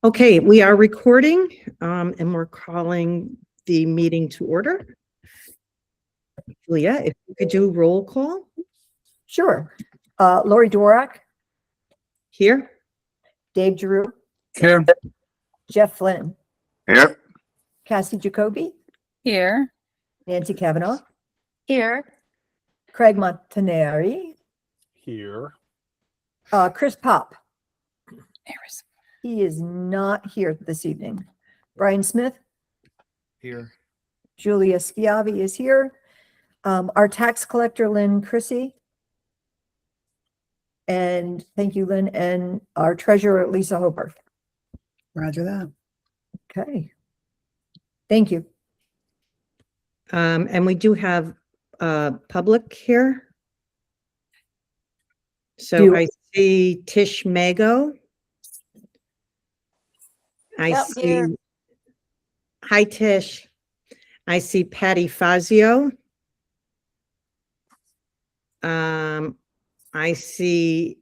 Okay, we are recording, and we're calling the meeting to order. Julia, if you could do roll call Sure. Lori Dworak, here. Dave Giroux, Here. Jeff Flynn, Here. Cassie Jacoby, Here. Nancy Kavanaugh, Here. Craig Montanari, Here. Chris Pop. He is not here this evening. Brian Smith, Here. Julia Schiavi is here. Our tax collector, Lynn Chrissy. And thank you, Lynn, and our treasurer, Lisa Hobarth. Roger that. Okay. Thank you. And we do have public here. So I see Tish Mago. I Yep, see, here. hi Tish. I see Patty Fazio. I see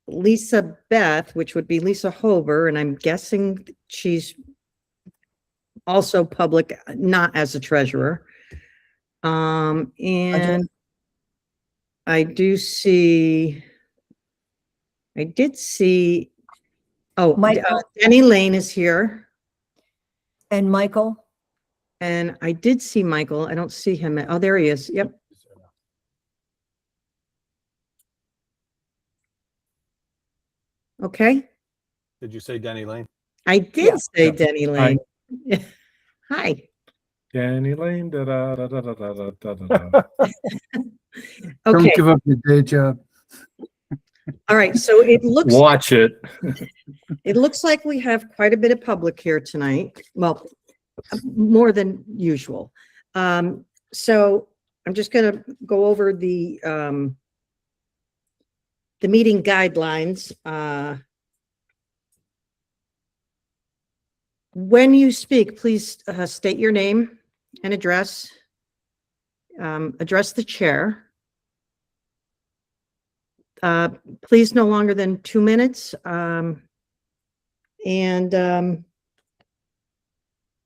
Lisa Beth, which would be Lisa Hober, and I'm guessing she's also public, not as a treasurer. And I did see, Michael. Denny Lane is here. And Michael. And I did see Michael. I don't see him. Oh, there he is. Yep. Okay. Did you say Denny Lane? I did Yeah. say Denny Lane. Hi. Denny Lane. Da, da, da, da, da, da, da, da, da. Don't Okay. give up your day job. All right. So it looks Watch it. like we have quite a bit of public here tonight. Well, more than usual. So I'm just going to go over the meeting guidelines. When you speak, please state your name and address. Address the chair. Please no longer than 2 minutes. And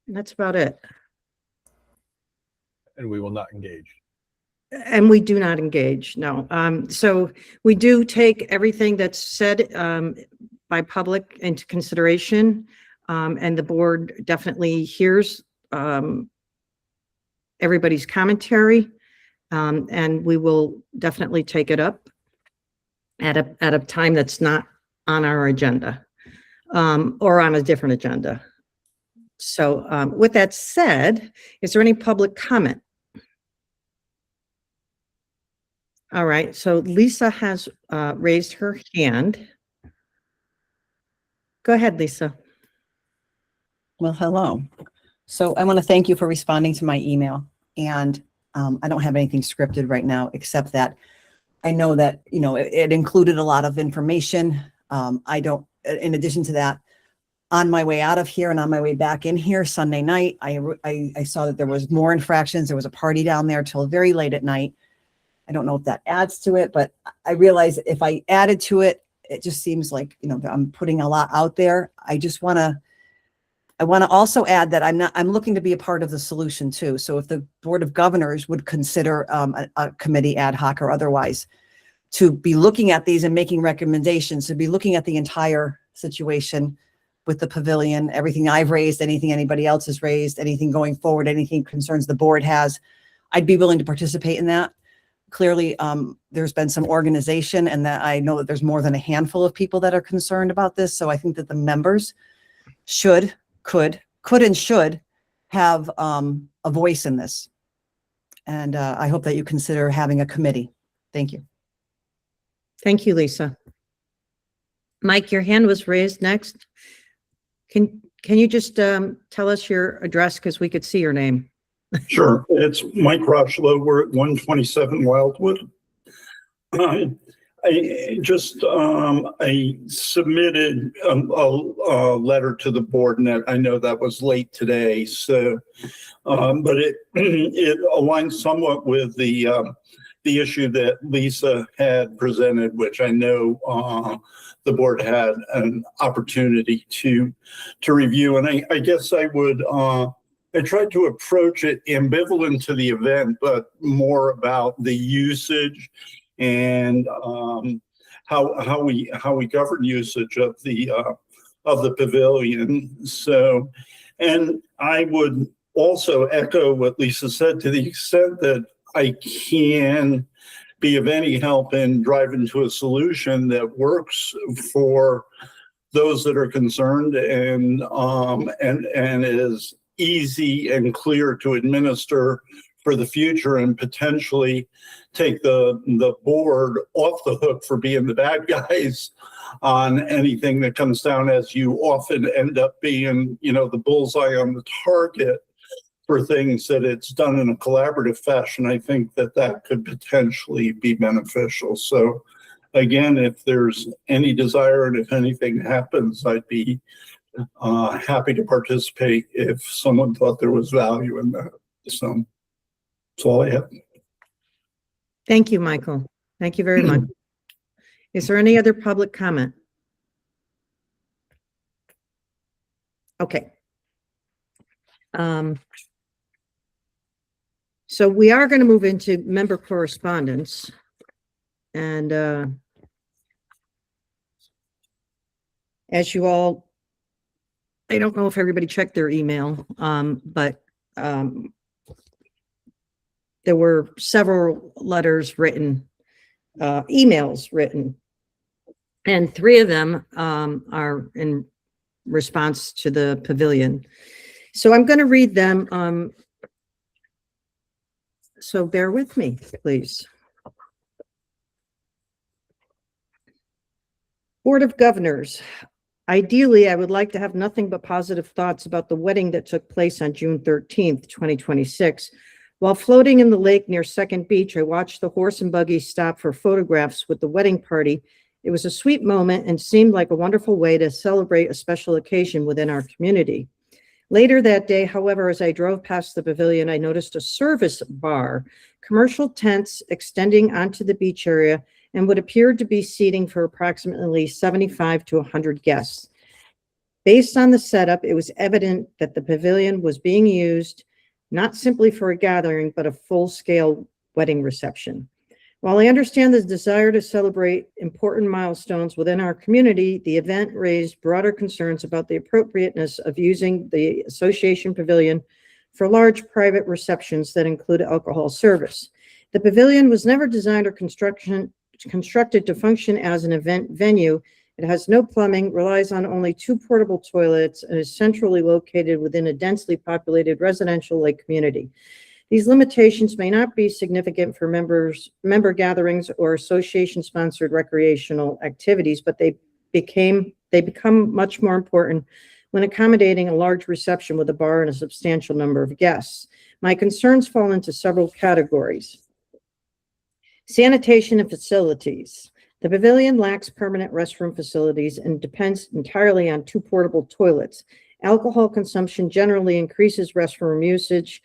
that's about it. And we will not engage. And we do not engage, no. So we do take everything that's said by public into consideration. And the board definitely hears everybody's commentary. And we will definitely take it up at a time that's not on our agenda or on a different agenda. So with that said, is there any public comment? All right, so Lisa has raised her hand. Go ahead, Lisa. Well, hello. So I want to thank you for responding to my email. And I don't have anything scripted right now, except that I know that, it included a lot of information. In addition to that, on my way out of here and on my way back in here Sunday night, I saw that there was more infractions. There was a party down there till very late at night. I don't know if that adds to it, but I realize if I added to it, it just seems like, I'm putting a lot out there. I want to also add that I'm looking to be a part of the solution too. So if the Board of Governors would consider a committee ad hoc or otherwise to be looking at these and making recommendations, to be looking at the entire situation with the pavilion, everything I've raised, anything anybody else has raised, anything going forward, anything concerns the board has, I'd be willing to participate in that. Clearly, there's been some organization, and that I know that there's more than a handful of people that are concerned about this. So I think that the members could and should have a voice in this. And I hope that you consider having a committee. Thank you. Thank you, Lisa. Mike, your hand was raised next. Can you just tell us your address because we could see your name? Sure. It's Mike Rochlow. We're at 127 Wildwood. I submitted a letter to the board, and I know that was late today. So, but it aligns somewhat with the the issue that Lisa had presented, which I know the board had an opportunity to review. And I guess I would, I tried to approach it ambivalent to the event, but more about the usage and how we govern usage of the pavilion. So, and I would also echo what Lisa said, to the extent that I can be of any help in driving to a solution that works for those that are concerned and is easy and clear to administer for the future, and potentially take the board off the hook for being the bad guys on anything that comes down, as you often end up being, the bullseye on the target for things that it's done in a collaborative fashion. I think that could potentially be beneficial. So again, if there's any desire and if anything happens, I'd be happy to participate if someone thought there was value in that. So that's all I have. Thank you, Michael. Thank you very much. Is there any other public comment? Okay. So we are going to move into member correspondence, and as you all, I don't know if everybody checked their email, but there were several letters written, emails written, and 3 of them are in response to the pavilion. So I'm going to read them. So bear with me, please. Board of Governors. Ideally, I would like to have nothing but positive thoughts about the wedding that took place on June 13th, 2026. While floating in the lake near Second Beach, I watched the horse and buggy stop for photographs with the wedding party. It was a sweet moment and seemed like a wonderful way to celebrate a special occasion within our community. Later that day, however, as I drove past the pavilion, I noticed a service bar, commercial tents extending onto the beach area, and what appeared to be seating for approximately 75 to 100 guests. Based on the setup, it was evident that the pavilion was being used not simply for a gathering, but a full-scale wedding reception. While I understand the desire to celebrate important milestones within our community, the event raised broader concerns about the appropriateness of using the association pavilion for large private receptions that include alcohol service. The pavilion was never designed or constructed to function as an event venue. It has no plumbing, relies on only 2 portable toilets, and is centrally located within a densely populated residential lake community. These limitations may not be significant for member gatherings or association-sponsored recreational activities, but they become much more important when accommodating a large reception with a bar and a substantial number of guests. My concerns fall into several categories. Sanitation and facilities. The pavilion lacks permanent restroom facilities and depends entirely on 2 portable toilets. Alcohol consumption generally increases restroom usage,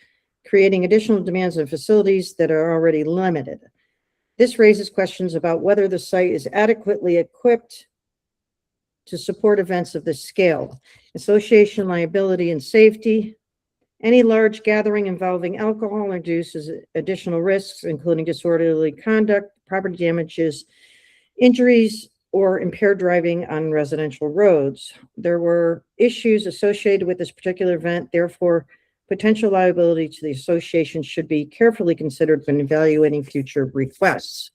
creating additional demands on facilities that are already limited. This raises questions about whether the site is adequately equipped to support events of this scale. Association liability and safety. Any large gathering involving alcohol introduces additional risks, including disorderly conduct, property damages, injuries, or impaired driving on residential roads. There were issues associated with this particular event, therefore, potential liability to the association should be carefully considered when evaluating future requests.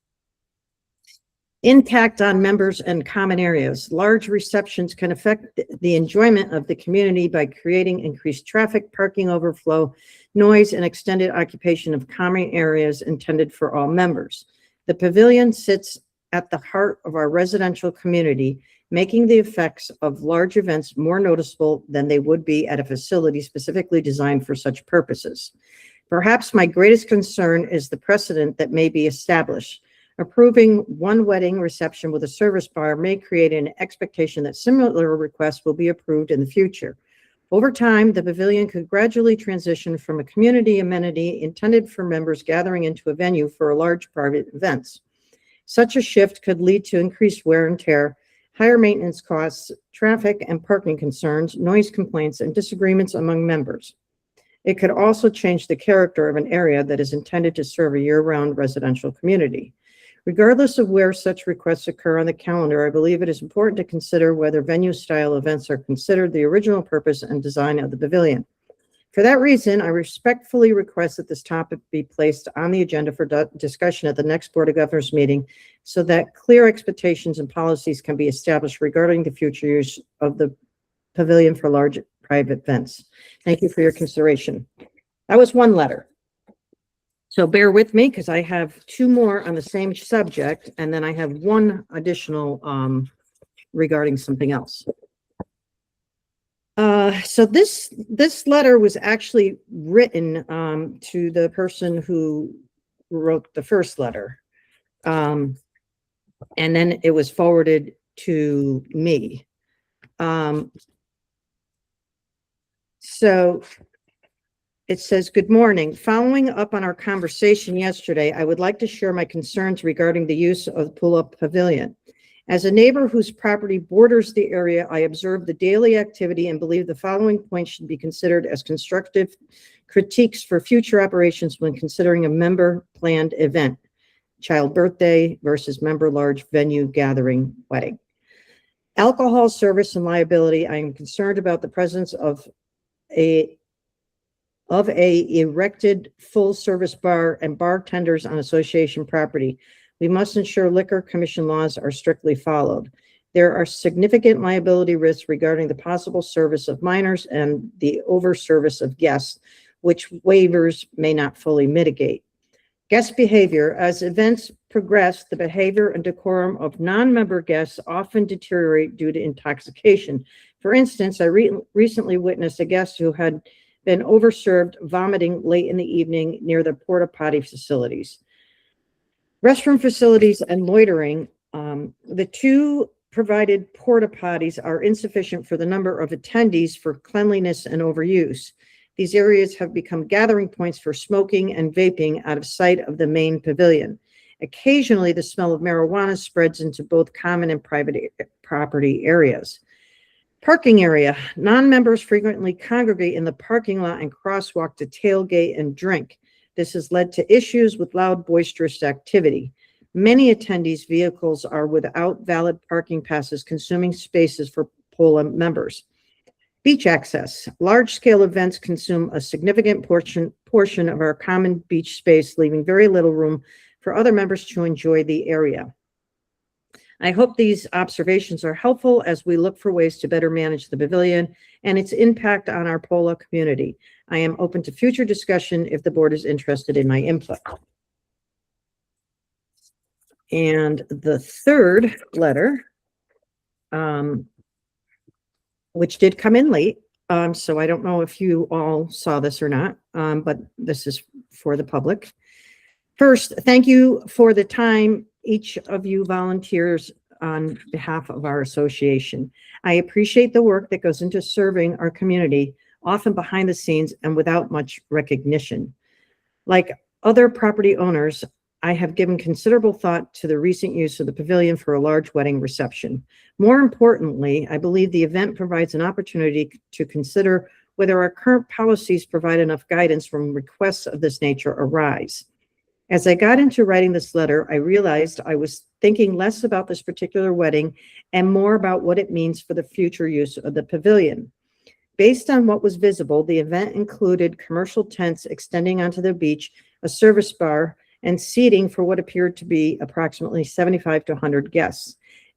Impact on members and common areas. Large receptions can affect the enjoyment of the community by creating increased traffic, parking overflow, noise, and extended occupation of common areas intended for all members. The pavilion sits at the heart of our residential community, making the effects of large events more noticeable than they would be at a facility specifically designed for such purposes. Perhaps my greatest concern is the precedent that may be established. Approving one wedding reception with a service bar may create an expectation that similar requests will be approved in the future. Over time, the pavilion could gradually transition from a community amenity intended for members gathering into a venue for large private events. Such a shift could lead to increased wear and tear, higher maintenance costs, traffic and parking concerns, noise complaints, and disagreements among members. It could also change the character of an area that is intended to serve a year-round residential community. Regardless of where such requests occur on the calendar, I believe it is important to consider whether venue-style events are considered the original purpose and design of the pavilion. For that reason, I respectfully request that this topic be placed on the agenda for discussion at the next Board of Governors meeting so that clear expectations and policies can be established regarding the future use of the pavilion for large private events. Thank you for your consideration. That was one letter. So bear with me because I have two more on the same subject, and then I have one additional regarding something else. So this letter was actually written to the person who wrote the first letter. And then it was forwarded to me. So it says, "Good morning. Following up on our conversation yesterday, I would like to share my concerns regarding the use of the pull-up pavilion. As a neighbor whose property borders the area, I observe the daily activity and believe the following points should be considered as constructive critiques for future operations when considering a member-planned event, child birthday versus member-large venue gathering wedding. Alcohol service and liability. I am concerned about the presence of a erected full-service bar and bartenders on association property. We must ensure liquor commission laws are strictly followed. There are significant liability risks regarding the possible service of minors and the over-service of guests, which waivers may not fully mitigate. Guest behavior. As events progress, the behavior and decorum of non-member guests often deteriorate due to intoxication. For instance, I recently witnessed a guest who had been overserved vomiting late in the evening near the porta potty facilities. Restroom facilities and loitering. The two provided porta potties are insufficient for the number of attendees for cleanliness and overuse. These areas have become gathering points for smoking and vaping out of sight of the main pavilion. Occasionally, the smell of marijuana spreads into both common and private property areas. Parking area. Non-members frequently congregate in the parking lot and crosswalk to tailgate and drink. This has led to issues with loud, boisterous activity. Many attendees' vehicles are without valid parking passes, consuming spaces for POLA members. Beach access. Large-scale events consume a significant portion of our common beach space, leaving very little room for other members to enjoy the area. I hope these observations are helpful as we look for ways to better manage the pavilion and its impact on our POLA community. I am open to future discussion if the board is interested in my input." And the third letter, which did come in late, so I don't know if you all saw this or not, but this is for the public. First, thank you for the time each of you volunteers on behalf of our association. I appreciate the work that goes into serving our community, often behind the scenes and without much recognition. Like other property owners, I have given considerable thought to the recent use of the pavilion for a large wedding reception. More importantly, I believe the event provides an opportunity to consider whether our current policies provide enough guidance when requests of this nature arise. As I got into writing this letter, I realized I was thinking less about this particular wedding and more about what it means for the future use of the pavilion. Based on what was visible, the event included commercial tents extending onto the beach, a service bar, and seating for what appeared to be approximately 75 to 100 guests.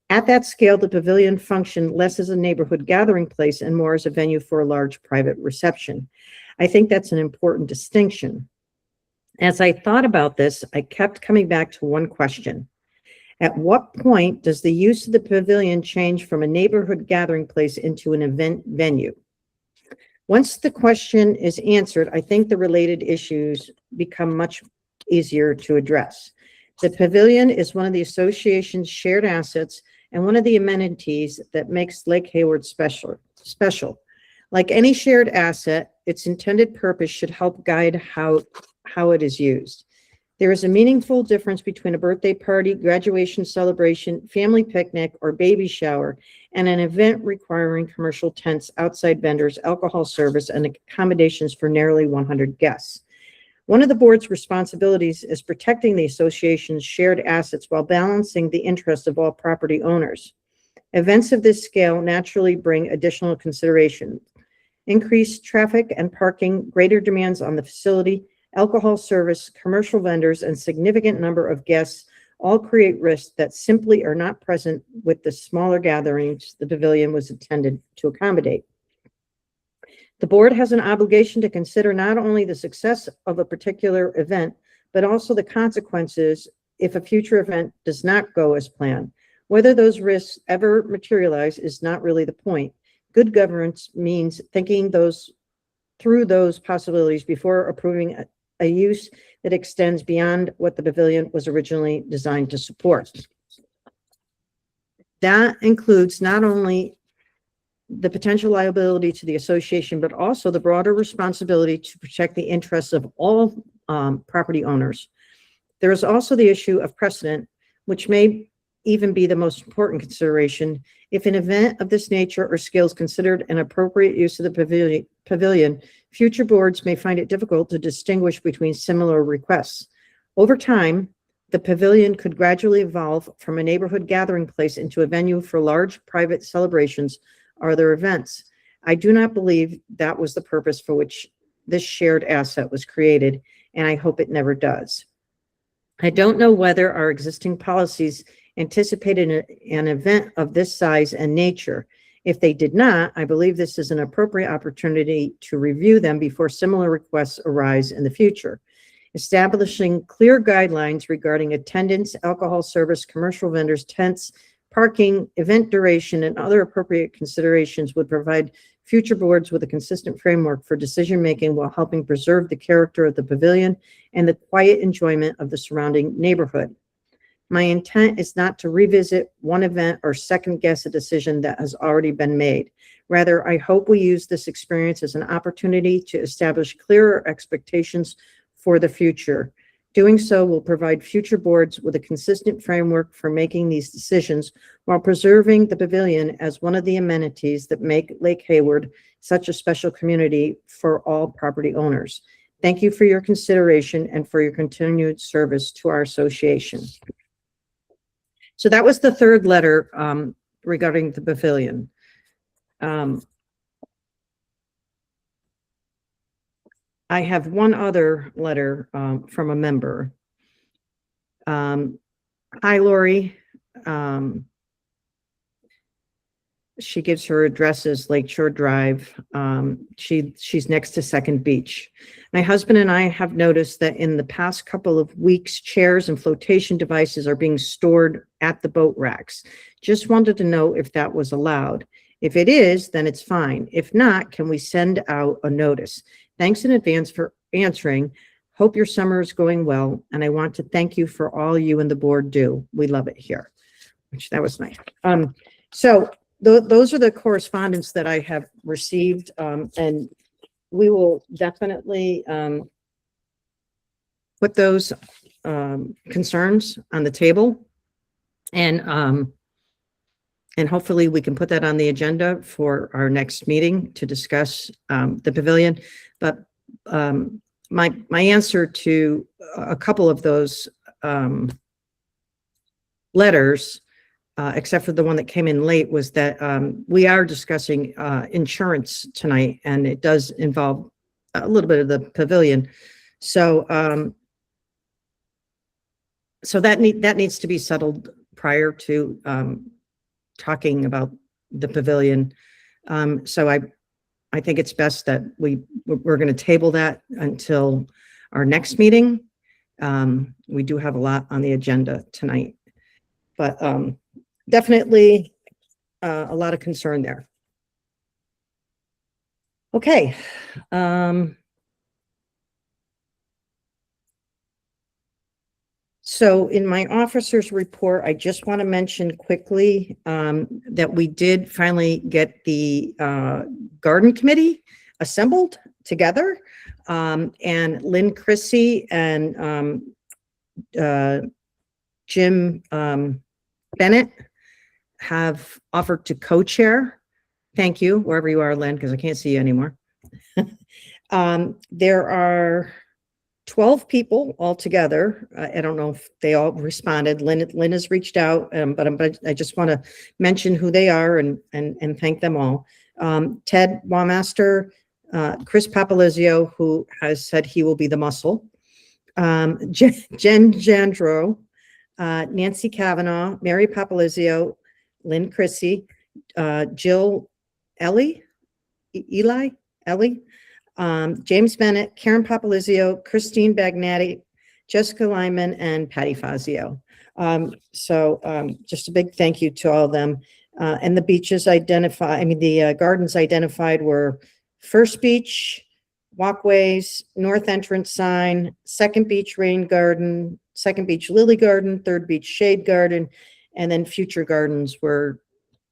At that scale, the pavilion functioned less as a neighborhood gathering place and more as a venue for a large private reception. I think that's an important distinction. As I thought about this, I kept coming back to one question. At what point does the use of the pavilion change from a neighborhood gathering place into an event venue? Once the question is answered, I think the related issues become much easier to address. The pavilion is one of the association's shared assets and one of the amenities that makes Lake Hayward special. Like any shared asset, its intended purpose should help guide how it is used. There is a meaningful difference between a birthday party, graduation celebration, family picnic, or baby shower, and an event requiring commercial tents, outside vendors, alcohol service, and accommodations for nearly 100 guests. One of the board's responsibilities is protecting the association's shared assets while balancing the interests of all property owners. Events of this scale naturally bring additional considerations: increased traffic and parking, greater demands on the facility, alcohol service, commercial vendors, and significant number of guests all create risks that simply are not present with the smaller gatherings the pavilion was intended to accommodate. The board has an obligation to consider not only the success of a particular event, but also the consequences if a future event does not go as planned. Whether those risks ever materialize is not really the point. Good governance means thinking through those possibilities before approving a use that extends beyond what the pavilion was originally designed to support. That includes not only the potential liability to the association, but also the broader responsibility to protect the interests of all property owners. There is also the issue of precedent, which may even be the most important consideration. If an event of this nature or scale is considered an appropriate use of the pavilion, future boards may find it difficult to distinguish between similar requests. Over time, the pavilion could gradually evolve from a neighborhood gathering place into a venue for large private celebrations or other events. I do not believe that was the purpose for which this shared asset was created, and I hope it never does. I don't know whether our existing policies anticipated an event of this size and nature. If they did not, I believe this is an appropriate opportunity to review them before similar requests arise in the future. Establishing clear guidelines regarding attendance, alcohol service, commercial vendors, tents, parking, event duration, and other appropriate considerations would provide future boards with a consistent framework for decision-making while helping preserve the character of the pavilion and the quiet enjoyment of the surrounding neighborhood. My intent is not to revisit one event or second-guess a decision that has already been made. Rather, I hope we use this experience as an opportunity to establish clearer expectations for the future. Doing so will provide future boards with a consistent framework for making these decisions while preserving the pavilion as one of the amenities that make Lake Hayward such a special community for all property owners. Thank you for your consideration and for your continued service to our association. So that was the third letter regarding the pavilion. I have one other letter from a member. Hi, Lori. She gives her address as Lakeshore Drive. She's next to Second Beach. My husband and I have noticed that in the past couple of weeks, chairs and flotation devices are being stored at the boat racks. Just wanted to know if that was allowed. If it is, then it's fine. If not, can we send out a notice? Thanks in advance for answering. Hope your summer is going well, and I want to thank you for all you and the board do. We love it here. Which that was nice. So those are the correspondence that I have received, and we will definitely put those concerns on the table, and hopefully we can put that on the agenda for our next meeting to discuss the pavilion. But my answer to a couple of those letters, except for the one that came in late, was that we are discussing insurance tonight, and it does involve a little bit of the pavilion. So so that needs to be settled prior to talking about the pavilion. So I think it's best that we're going to table that until our next meeting. We do have a lot on the agenda tonight, but definitely a lot of concern there. Okay. So in my officer's report, I just want to mention quickly that we did finally get the garden committee assembled together. And Lynn Chrissy and Jim Bennett have offered to co-chair. Thank you, wherever you are, Lynn, because I can't see you anymore. There are 12 people altogether. I don't know if they all responded. Lynn has reached out, but I just want to mention who they are and thank them all. Ted Wamaster, Chris Papalizio, who has said he will be the muscle. Jen Jandro, Nancy Kavanaugh, Mary Papalizio, Lynn Chrissy, Jill Ellie, James Bennett, Karen Papalizio, Christine Bagnati, Jessica Lyman, and Patty Fazio. Just a big thank you to all of them. And the beaches the gardens identified were First Beach, walkways, north entrance sign, Second Beach rain garden, Second Beach lily garden, Third Beach shade garden, and then future gardens were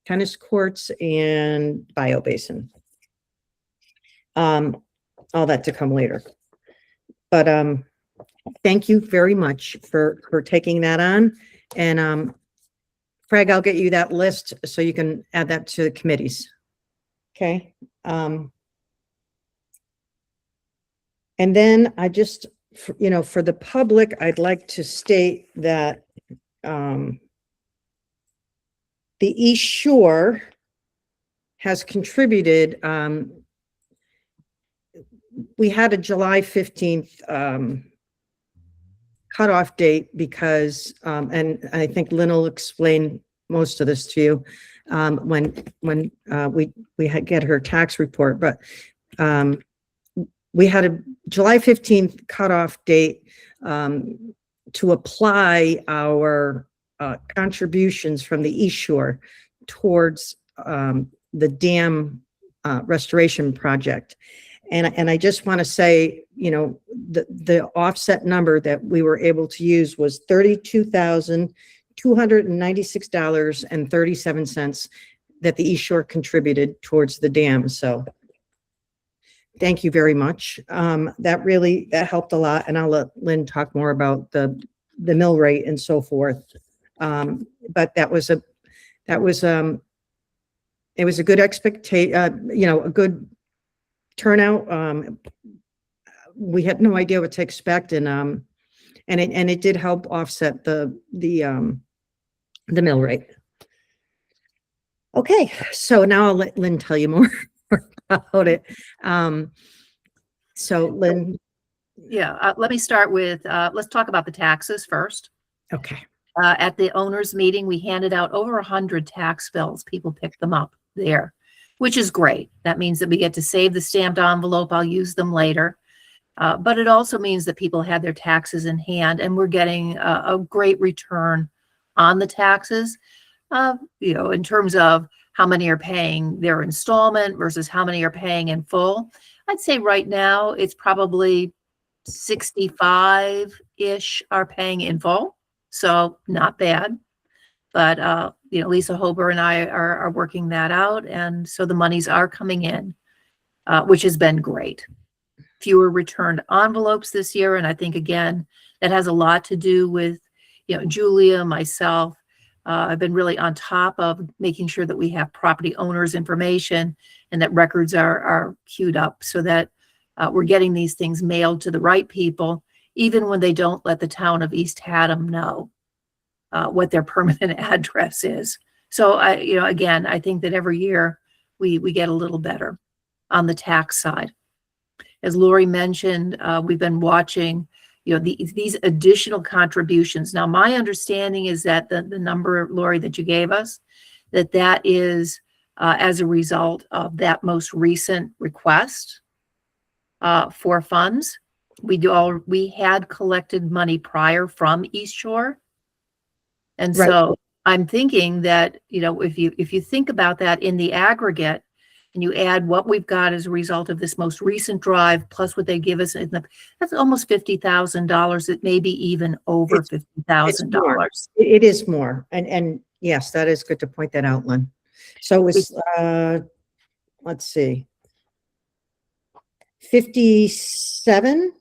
tennis courts and bio basin. All that to come later. But thank you very much for taking that on. And Craig, I'll get you that list so you can add that to the committees. Okay. And then I just, for the public, I'd like to state that the East Shore has contributed. We had a July 15th cutoff date because, and I think Lynn will explain most of this to you when we had get her tax report, but we had a July 15th cutoff date to apply our contributions from the East Shore towards the dam restoration project. And I just want to say, the offset number that we were able to use was $32,296.37 that the East Shore contributed towards the dam. So thank you very much. That helped a lot. And I'll let Lynn talk more about the mill rate and so forth. But it was a good expectation, a good turnout. We had no idea what to expect, and it did help offset the mill rate. Okay, so now I'll let Lynn tell you more about it. So Lynn. Yeah, let me start with, let's talk about the taxes first. Okay. At the owners meeting, we handed out over 100 tax bills. People picked them up there, which is great. That means that we get to save the stamped envelope. I'll use them later. But it also means that people had their taxes in hand, and we're getting a great return on the taxes, in terms of how many are paying their installment versus how many are paying in full. I'd say right now it's probably 65-ish are paying in full. So not bad. But, Lisa Hober and I are working that out. And so the monies are coming in, which has been great. Fewer returned envelopes this year. And I think, again, that has a lot to do with, Julia, myself. I've been really on top of making sure that we have property owners' information and that records are queued up so that we're getting these things mailed to the right people, even when they don't let the town of East Haddam know what their permanent address is. So again, I think that every year we get a little better on the tax side. As Lori mentioned, we've been watching, these additional contributions. Now, my understanding is that the number, Lori, that you gave us, that is as a result of that most recent request for funds. We had collected money prior from East Shore. And Right. So I'm thinking that, if you think about that in the aggregate and you add what we've got as a result of this most recent drive, plus what they give us, that's almost $50,000. It may be even over $50,000. It is more. And yes, that is good to point that out, Lynn. So it was, let's see. 57,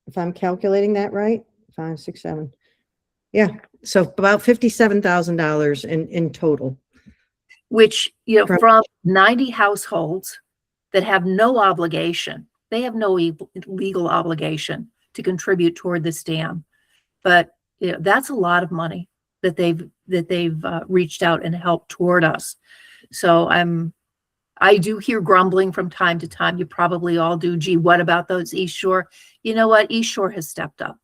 if I'm calculating that right, 5, 6, 7. Yeah, so about $57,000 in total. Which, From- from 90 households that have no obligation, they have no legal obligation to contribute toward this dam. But that's a lot of money that they've reached out and helped toward us. So I do hear grumbling from time to time. You probably all do. Gee, what about those East Shore? You know what? East Shore has stepped up.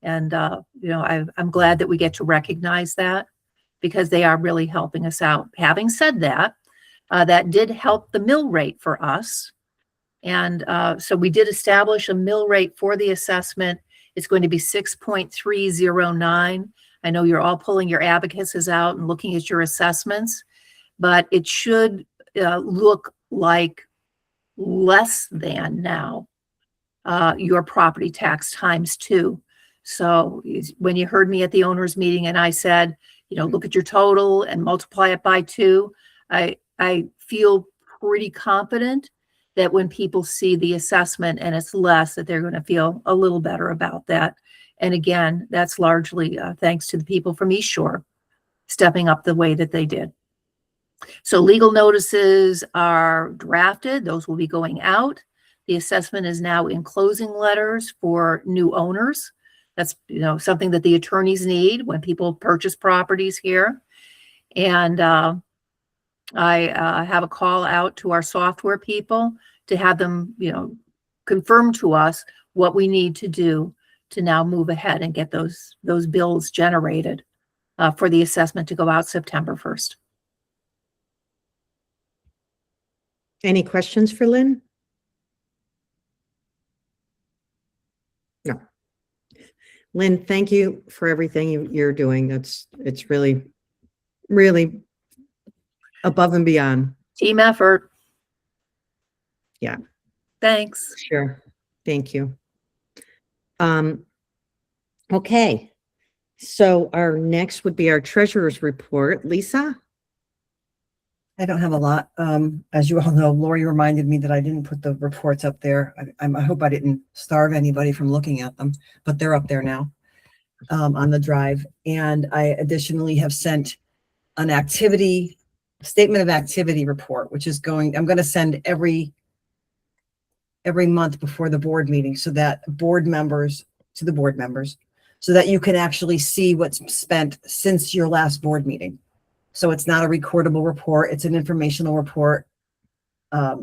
And, I'm glad that we get to recognize that, because they are really helping us out. Having said that, that did help the mill rate for us. And so we did establish a mill rate for the assessment. It's going to be 6.309. I know you're all pulling your abacuses out and looking at your assessments, but it should look like less than now your property tax times 2. So when you heard me at the owners meeting and I said, look at your total and multiply it by 2, I feel pretty confident that when people see the assessment and it's less, that they're going to feel a little better about that. And again, that's largely thanks to the people from East Shore stepping up the way that they did. So legal notices are drafted. Those will be going out. The assessment is now in closing letters for new owners. That's something that the attorneys need when people purchase properties here. And I have a call out to our software people to have them, confirm to us what we need to do to now move ahead and get those bills generated for the assessment to go out September 1st. Any questions for Lynn? No. Lynn, thank you for everything you're doing. It's really, really above and beyond. Team effort. Yeah. Thanks. Sure. Thank you. Okay. So our next would be our treasurer's report. Lisa? I don't have a lot. As you all know, Lori reminded me that I didn't put the reports up there. I hope I didn't starve anybody from looking at them, but they're up there now on the drive. And I additionally have sent an statement of activity report, which is I'm going to send every month before the board meeting so that the board members, so that you can actually see what's spent since your last board meeting. So it's not a recordable report. It's an informational report.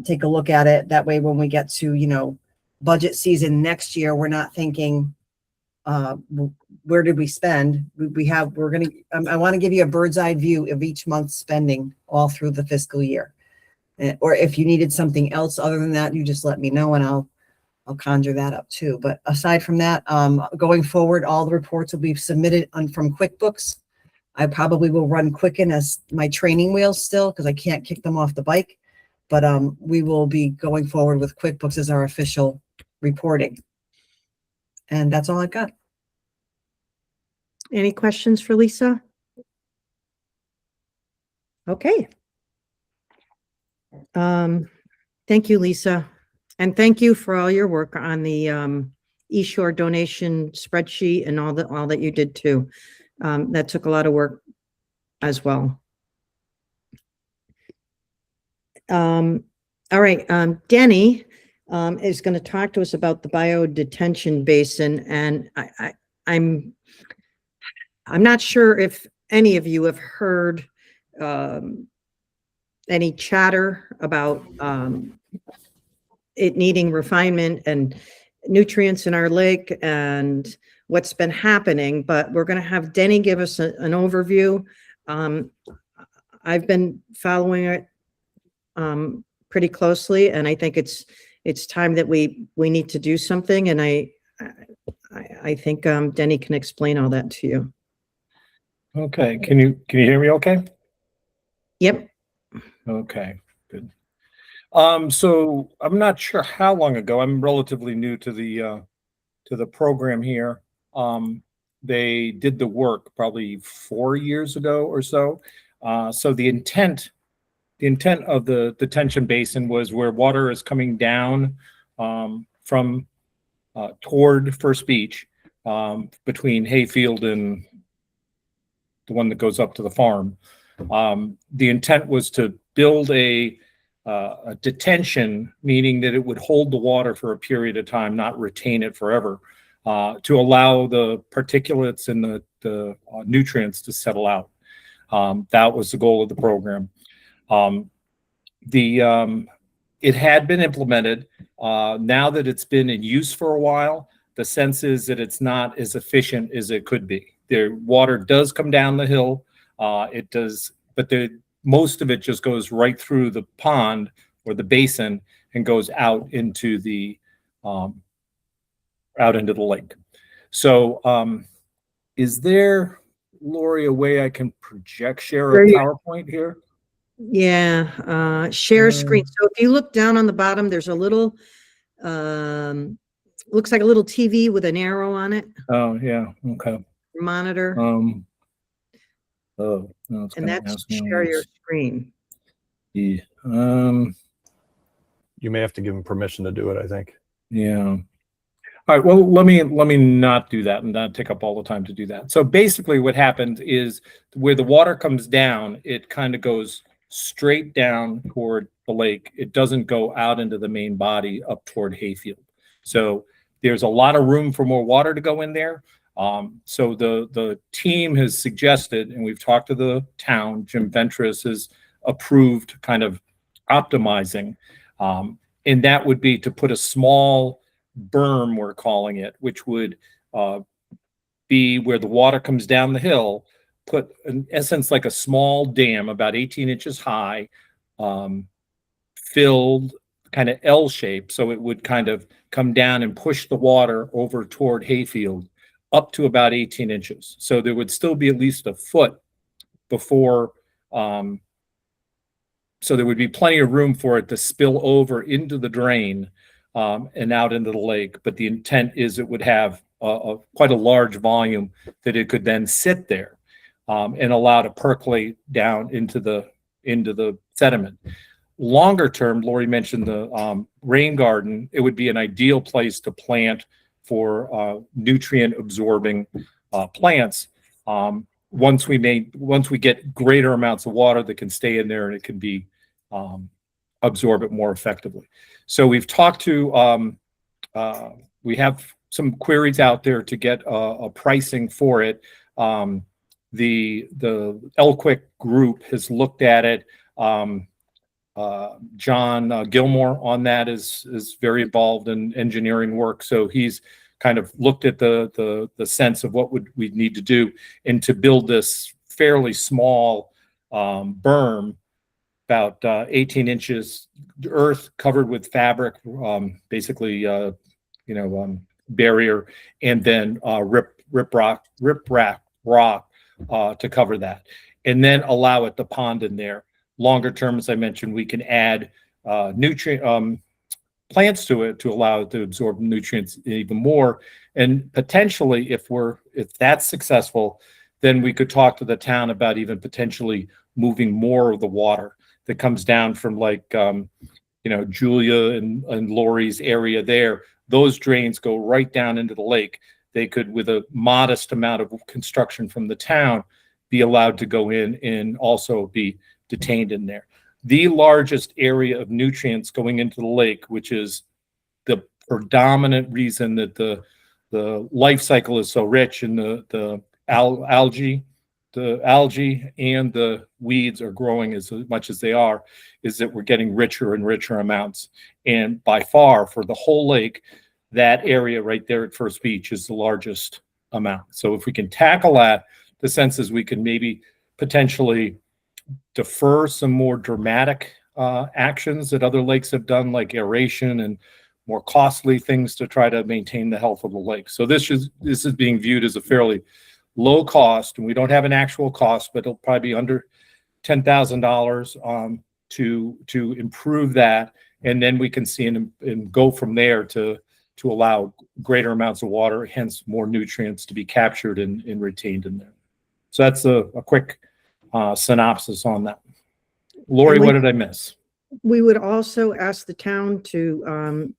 Take a look at it. That way, when we get to, budget season next year, we're not thinking, where did we spend? I want to give you a bird's eye view of each month's spending all through the fiscal year. Or if you needed something else other than that, you just let me know and I'll conjure that up too. But aside from that, going forward, all the reports will be submitted from QuickBooks. I probably will run Quicken as my training wheels still because I can't kick them off the bike. But we will be going forward with QuickBooks as our official reporting. And that's all I've got. Any questions for Lisa? Okay. Thank you, Lisa. And thank you for all your work on the East Shore donation spreadsheet and all that you did too. That took a lot of work as well. All right, Denny is going to talk to us about the biodetention basin, and I'm not sure if any of you have heard any chatter about it needing refinement and nutrients in our lake and what's been happening, but we're going to have Denny give us an overview. I've been following it pretty closely, and I think it's time that we need to do something, and I think Denny can explain all that to you. Okay, can you hear me okay? Yep. Okay, good. So I'm not sure how long ago, I'm relatively new to the program here. They did the work probably 4 years ago or so. So the intent the intent of the detention basin was where water is coming down from toward First Beach, between Hayfield and the one that goes up to the farm. The intent was to build a detention, meaning that it would hold the water for a period of time, not retain it forever, to allow the particulates and the nutrients to settle out. That was the goal of the program. It had been implemented. Now that it's been in use for a while, the sense is that it's not as efficient as it could be. The water does come down the hill. It does, but most of it just goes right through the pond or the basin and goes out into the lake. So, is there, Lori, a way I can share a PowerPoint here? Yeah, share screen. So if you look down on the bottom, there's a little, looks like a little TV with an arrow on it, Oh, yeah, okay. monitor, Oh, no, it's and gonna that's ask me share your once. screen. Yeah, You may have to give him permission to do it, I think. yeah. All right, well, let me not do that and not take up all the time to do that. So basically what happens is where the water comes down, it kind of goes straight down toward the lake. It doesn't go out into the main body up toward Hayfield. So there's a lot of room for more water to go in there. So the team has suggested, and we've talked to the town, Jim Ventris has approved kind of optimizing. And that would be to put a small berm, we're calling it, which would be where the water comes down the hill, put in essence like a small dam about 18 inches high, filled kind of L shape. So it would kind of come down and push the water over toward Hayfield up to about 18 inches. So there would still be at least a foot before, so there would be plenty of room for it to spill over into the drain and out into the lake. But the intent is it would have quite a large volume that it could then sit there and allow to percolate down into the sediment. Longer term, Lori mentioned the rain garden. It would be an ideal place to plant for nutrient absorbing plants. Once we get greater amounts of water that can stay in there and it can be absorb it more effectively. So we've talked to, we have some queries out there to get a pricing for it. The Elquick group has looked at it. John Gilmore on that is very involved in engineering work. So he's kind of looked at the sense of what we need to do and to build this fairly small berm, about 18 inches earth covered with fabric, basically, barrier, and then riprap rock to cover that, and then allow it to pond in there. Longer term, as I mentioned, we can add nutrient plants to it to allow it to absorb nutrients even more. And potentially, if that's successful, then we could talk to the town about even potentially moving more of the water that comes down from Julia and Lori's area there. Those drains go right down into the lake. They could, with a modest amount of construction from the town, be allowed to go in and also be detained in there. The largest area of nutrients going into the lake, which is the predominant reason that the life cycle is so rich, and the algae and the weeds are growing as much as they are, is that we're getting richer and richer amounts. And by far, for the whole lake, that area right there at First Beach is the largest amount. So if we can tackle that, the sense is we can maybe potentially defer some more dramatic actions that other lakes have done, like aeration and more costly things to try to maintain the health of the lake. So this is being viewed as a fairly low cost, and we don't have an actual cost, but it'll probably be under $10,000 to improve that, and then we can see and go from there to allow greater amounts of water, hence more nutrients to be captured and retained in there. So that's a quick synopsis on that. Lori, And what did I miss? we would also ask the town to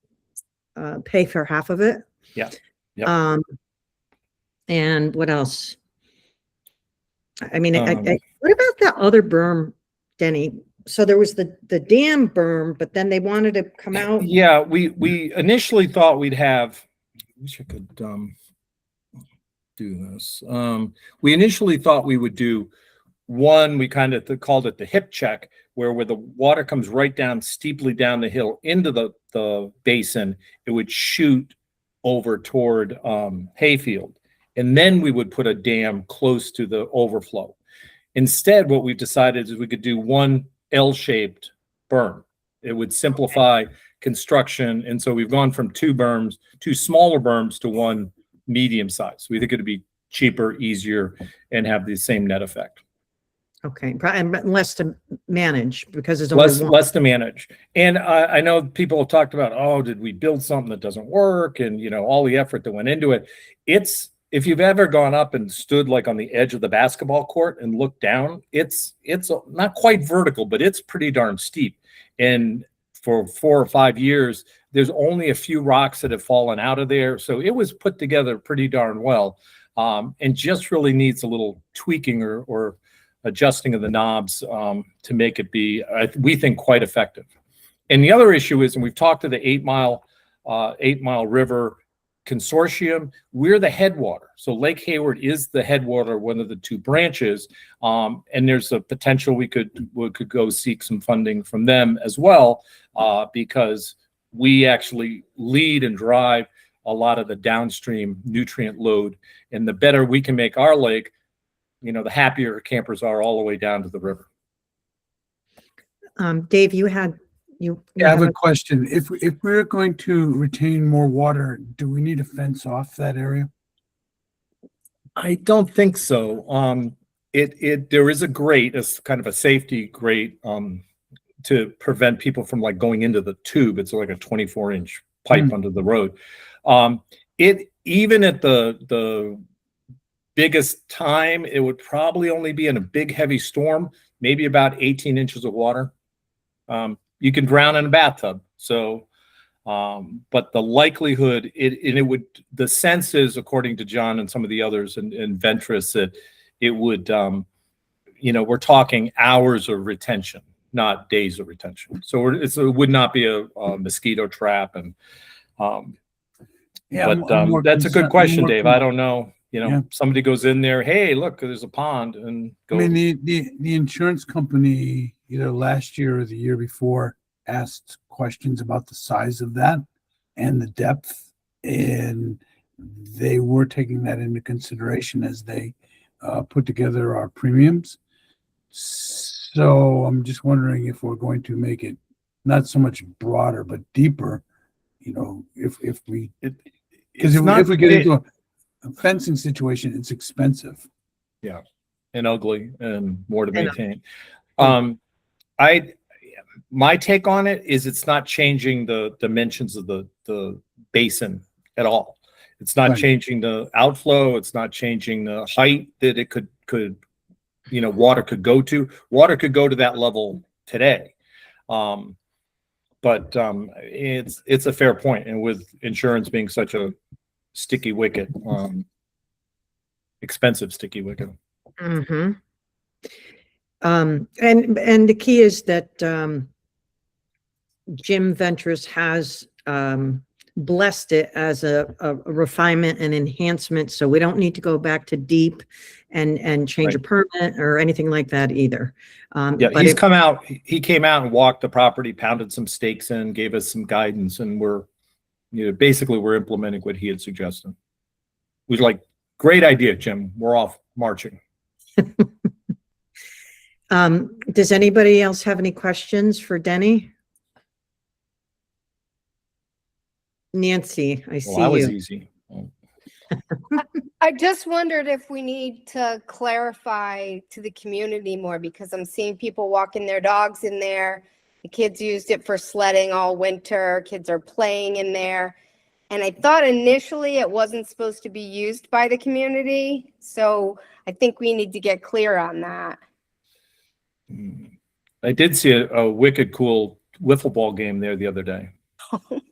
pay for half of it. Yeah. Yep. And what else? I mean, Um, what about that other berm, Denny? So there was the dam berm, but then they wanted to come out. Yeah, we initially thought we'd have, I wish I could do this. We initially thought we would do one, we kind of called it the hip check, where the water comes right down steeply down the hill into the basin, it would shoot over toward Hayfield. And then we would put a dam close to the overflow. Instead, what we've decided is we could do one L-shaped berm. It would simplify construction. And so we've gone from two smaller berms to one medium size. We think it'd be cheaper, easier, and have the same net effect. Okay, and less to manage because it's only one. Less to manage. And I know people have talked about, oh, did we build something that doesn't work? And, you know, all the effort that went into it. If you've ever gone up and stood like on the edge of the basketball court and looked down, it's not quite vertical, but it's pretty darn steep. And for 4 or 5 years, there's only a few rocks that have fallen out of there. So it was put together pretty darn well, and just really needs a little tweaking or adjusting of the knobs to make it be, we think, quite effective. And the other issue is, and we've talked to the 8 Mile River Consortium, we're the headwater. So Lake Hayward is the headwater, one of the two branches. And there's a potential we could go seek some funding from them as well, because we actually lead and drive a lot of the downstream nutrient load. And the better we can make our lake, you know, the happier campers are all the way down to the river. Dave, you had. Yeah, I have a question. If we're going to retain more water, do we need a fence off that area? I don't think so. There is a grate, as kind of a safety grate, to prevent people from like going into the tube. It's like a 24-inch pipe under the road. Even at the biggest time, it would probably only be in a big heavy storm, maybe about 18 inches of water. You can drown in a bathtub. So, but the likelihood, the sense is, according to John and some of the others in Ventress, that it would, we're talking hours of retention, not days of retention. So it would not be a mosquito trap. And, that's a good question, Dave. I don't know. Somebody goes in there, hey, look, there's a pond, and go. I mean, the insurance company, either last year or the year before, asked questions about the size of that and the depth, and they were taking that into consideration as they put together our premiums. So I'm just wondering if we're going to make it not so much broader but deeper. If we get into a fencing situation, it's expensive. Yeah, and ugly and more to maintain. My take on it is it's not changing the dimensions of the basin at all. It's not changing the outflow. It's not changing the height that it could water could go to. Water could go to that level today. But it's a fair point. And with insurance being such a sticky wicket, expensive sticky wicket. Mm-hmm. And the key is that Jim Ventress has blessed it as a refinement and enhancement, so we don't need to go back to deep and change a permit or anything like that either. Yeah, but he came out and walked the property, pounded some stakes in, gave us some guidance, and we're implementing what he had suggested. We're like, great idea, Jim. We're off marching. Does anybody else have any questions for Denny? Nancy, I see Well, that was you. easy. I just wondered if we need to clarify to the community more, because I'm seeing people walking their dogs in there. The kids used it for sledding all winter. Kids are playing in there. And I thought initially it wasn't supposed to be used by the community. So I think we need to get clear on that. I did see a wicked cool wiffle ball game there the other day.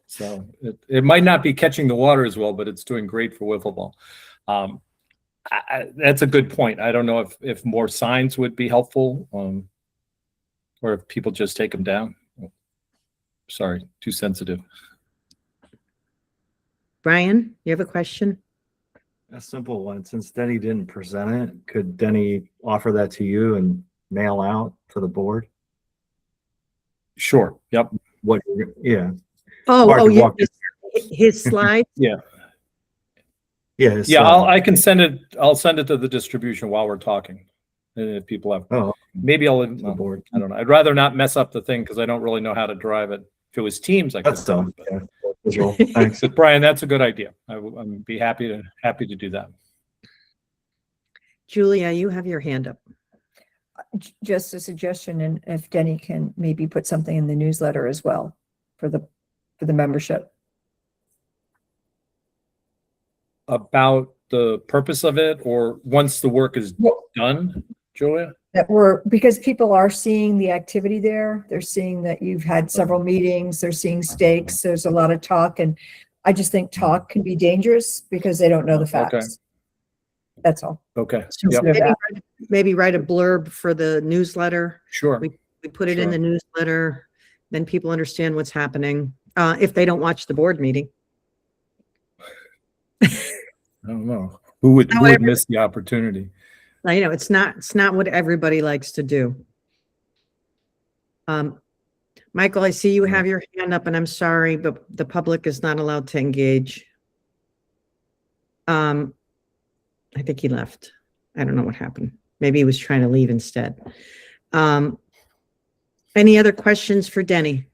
So it might not be catching the water as well, but it's doing great for wiffle ball. That's a good point. I don't know if more signs would be helpful, or if people just take them down. Sorry, too sensitive. Brian, you have a question? A simple one. Since Denny didn't present it, could Denny offer that to you and mail out to the board? Sure. Yep. Yeah. Oh, Mark oh, can yeah, walk his slide? Yeah. Yeah. Yeah. I can send it. I'll send it to the distribution while we're talking. And if people have, Oh, maybe I'll, the board. I don't know. I'd rather not mess up the thing because I don't really know how to drive it. If it was Teams, I could. That's dumb. but- Yeah. Visual. Thanks. But Brian, that's a good idea. I'd be happy to do that. Julia, you have your hand up. Just a suggestion, and if Denny can maybe put something in the newsletter as well for the membership. About the purpose of it, or once the work is Well, done, Julia? because people are seeing the activity there. They're seeing that you've had several meetings, they're seeing stakes, there's a lot of talk, and I just think talk can be dangerous because they don't know the Okay. facts. That's all. Okay. So Yep. consider that. Maybe write a blurb for the newsletter. Sure. We put it in Sure. the newsletter, then people understand what's happening, if they don't watch the board meeting. I don't know. Who would miss the opportunity? Now, it's not what everybody likes to do. Michael, I see you have your hand up, and I'm sorry, but the public is not allowed to engage. I think he left. I don't know what happened. Maybe he was trying to leave instead. Any other questions for Denny?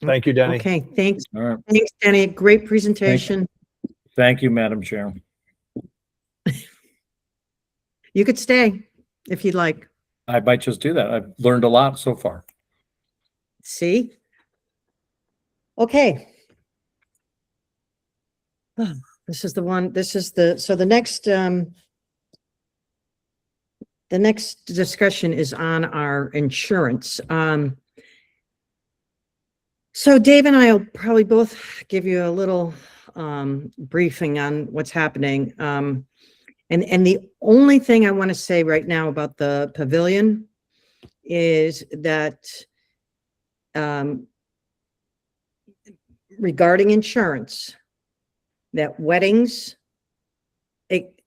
Thank you, Denny. Okay, thanks. All right. Thanks, Denny. Great presentation. Thank you, Madam Chair. You could stay if you'd like. I might just do that. I've learned a lot so far. See? Okay. This is the one, so the next discussion is on our insurance. So Dave and I will probably both give you a little briefing on what's happening. And the only thing I want to say right now about the pavilion is that regarding insurance, that weddings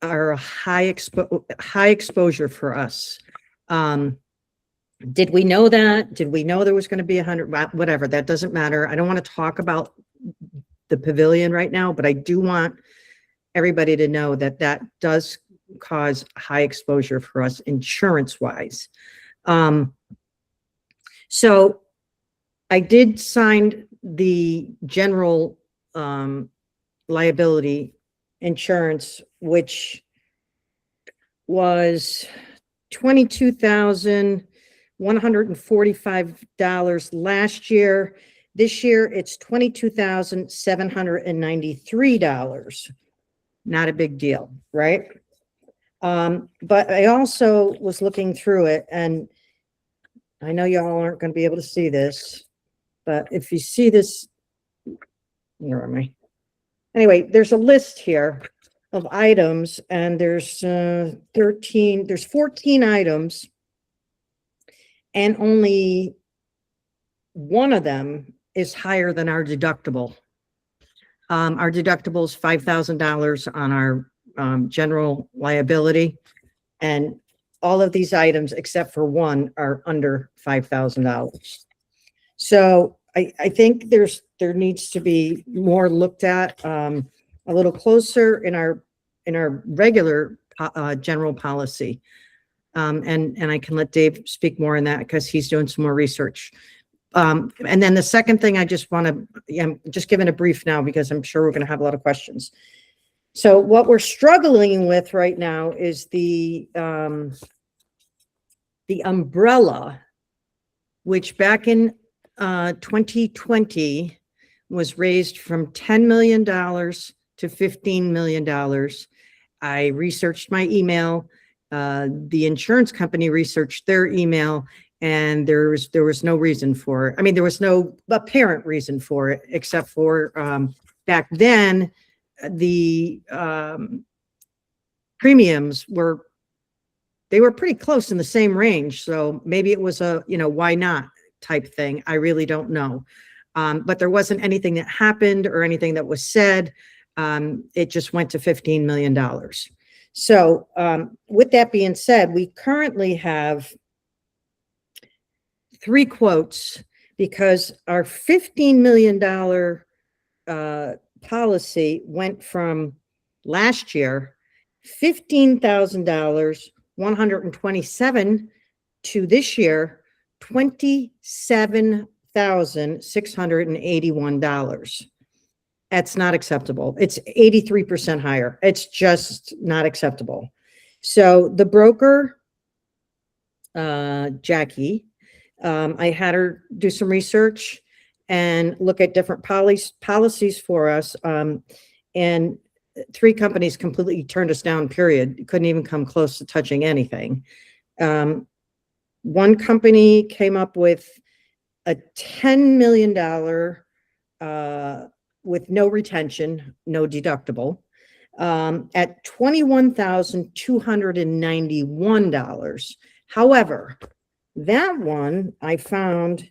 are a high exposure for us. Did we know that? Did we know there was going to be 100? Whatever, that doesn't matter. I don't want to talk about the pavilion right now, but I do want everybody to know that that does cause high exposure for us insurance wise. So I did sign the general liability insurance, which was $22,145 last year. This year, it's $22,793. Not a big deal, right? But I also was looking through it, and I know y'all aren't going to be able to see this, but if you see this, where am I? Anyway, there's a list here of items, and there's 14 items, and only one of them is higher than our deductible. Our deductible is $5,000 on our general liability, and all of these items except for one are under $5,000. So I think there needs to be more looked at a little closer in our regular general policy. And I can let Dave speak more on that because he's doing some more research. And then the second thing I just want to, I'm just giving a brief now because I'm sure we're going to have a lot of questions. So what we're struggling with right now is the umbrella, which back in 2020 was raised from $10 million to $15 million. I researched my email, The insurance company researched their email and there was no reason for it. I mean, there was no apparent reason for it, except for, back then, the, premiums were pretty close in the same range. So maybe it was a, why not type thing. I really don't know. But there wasn't anything that happened or anything that was said. It just went to $15 million. So with that being said, we currently have 3 quotes because our $15 million policy went from last year, $15,000, 127 to this year, $27,681. That's not acceptable. It's 83% higher. It's just not acceptable. So the broker, Jackie, I had her do some research and look at different policies for us. And 3 companies completely turned us down, period. Couldn't even come close to touching anything. One company came up with a $10 million with no retention, no deductible, at $21,291. However, that one I found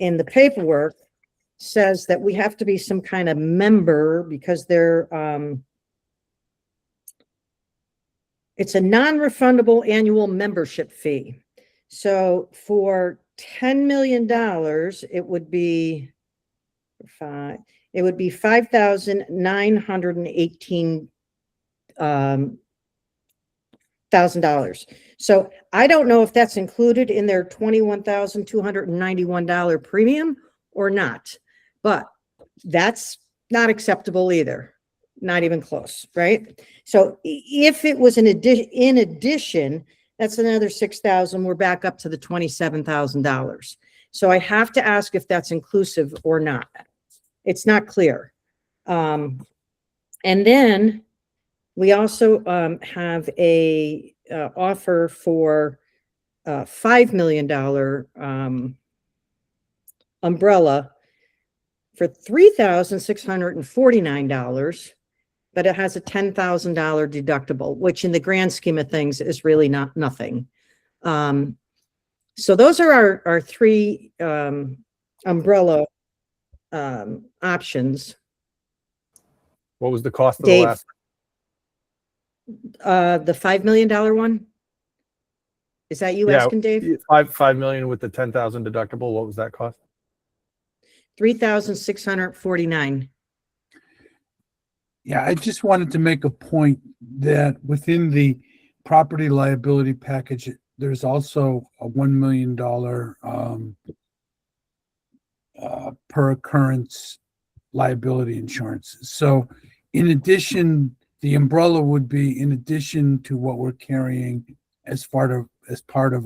in the paperwork says that we have to be some kind of member because they're, it's a non-refundable annual membership fee. So for $10 million, it would be $5,918 $1,000. So I don't know if that's included in their $21,291 premium or not, but that's not acceptable either. Not even close, right? So if it was in addition, that's another $6,000. We're back up to the $27,000. So I have to ask if that's inclusive or not. It's not clear. And then we also have a offer for $5 million umbrella for $3,649, but it has a $10,000 deductible, which in the grand scheme of things is really not nothing. So those are our 3 umbrella options. What was the cost of Dave, the last? The $5 million one? Is that you asking, Dave? 5 million with the 10,000 deductible. What was that cost? $3,649. Yeah, I just wanted to make a point that within the property liability package, there's also a $1 million per occurrence liability insurance. So in addition, the umbrella would be in addition to what we're carrying as part of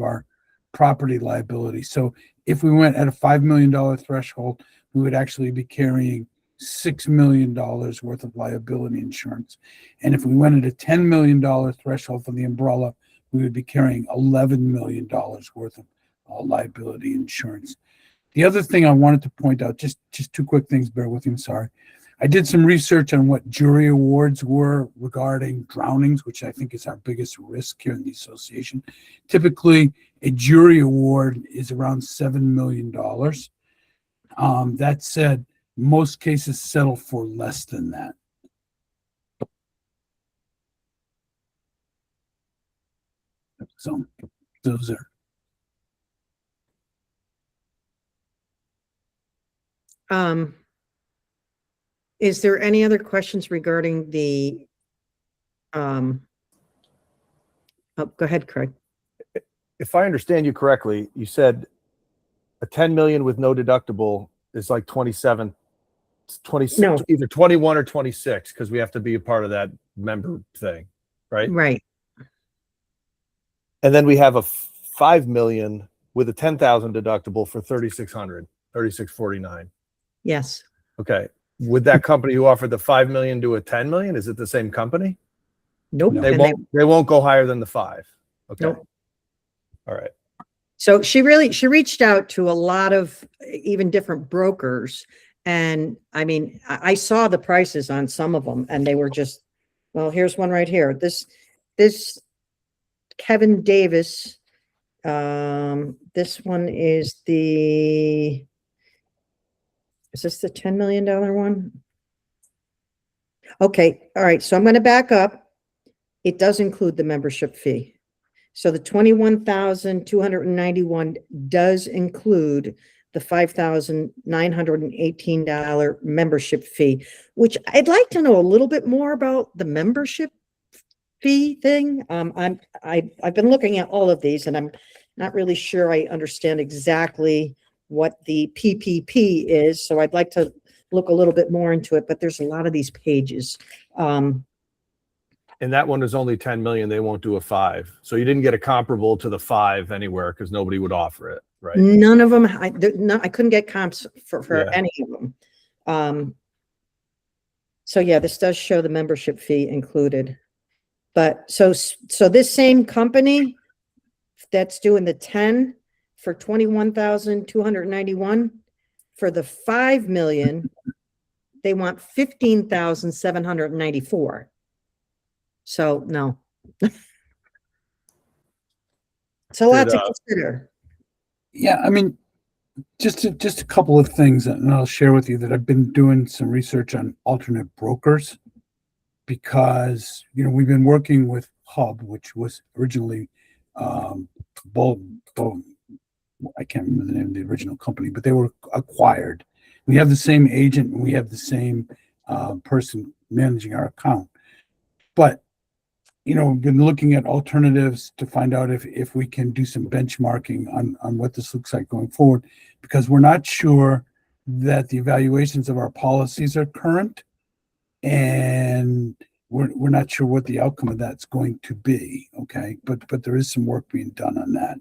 our property liability. So if we went at a $5 million threshold, we would actually be carrying $6 million worth of liability insurance. And if we went at a $10 million threshold for the umbrella, we would be carrying $11 million worth of liability insurance. The other thing I wanted to point out, just 2 quick things, bear with me, I'm sorry. I did some research on what jury awards were regarding drownings, which I think is our biggest risk here in the association. Typically, a jury award is around $7 million. That said, most cases settle for less than that. So those are. Is there any other questions regarding the, oh, go ahead, Craig. If I understand you correctly, you said a 10 million with no deductible is like 27, 26, No. either 21 or 26, because we have to be a part of that member thing, right? Right. And then we have a 5 million with a 10,000 deductible for 3,600, 3,649. Yes. Okay. Would that company who offered the 5 million do a 10 million? Is it the same company? Nope. They and won't go higher than the 5. Okay. Nope. All right. So she reached out to a lot of even different brokers. And I mean, I saw the prices on some of them and they were just, well, here's one right here. This Kevin Davis, this one is this the $10 million one? Okay. All right. So I'm going to back up. It does include the membership fee. So the 21,291 does include the $5,918 membership fee, which I'd like to know a little bit more about the membership fee thing. I've been looking at all of these and I'm not really sure I understand exactly what the PPP is. So I'd like to look a little bit more into it, but there's a lot of these pages. And that one is only 10 million. They won't do a 5. So you didn't get a comparable to the 5 anywhere because nobody would offer it, right? None of them, I couldn't get comps for Yeah. any of them. So yeah, this does show the membership fee included. But so this same company that's doing the 10 for 21,291, for the 5 million, they want 15,794. So no. It's a lot to consider. Yeah, I mean, just a couple of things, and I'll share with you that I've been doing some research on alternate brokers because, we've been working with Hub, which was originally I can't remember the name of the original company, but they were acquired. We have the same agent and we have the same person managing our account. But we've been looking at alternatives to find out if we can do some benchmarking on what this looks like going forward, because we're not sure that the evaluations of our policies are current, and we're not sure what the outcome of that's going to be. Okay, but there is some work being done on that.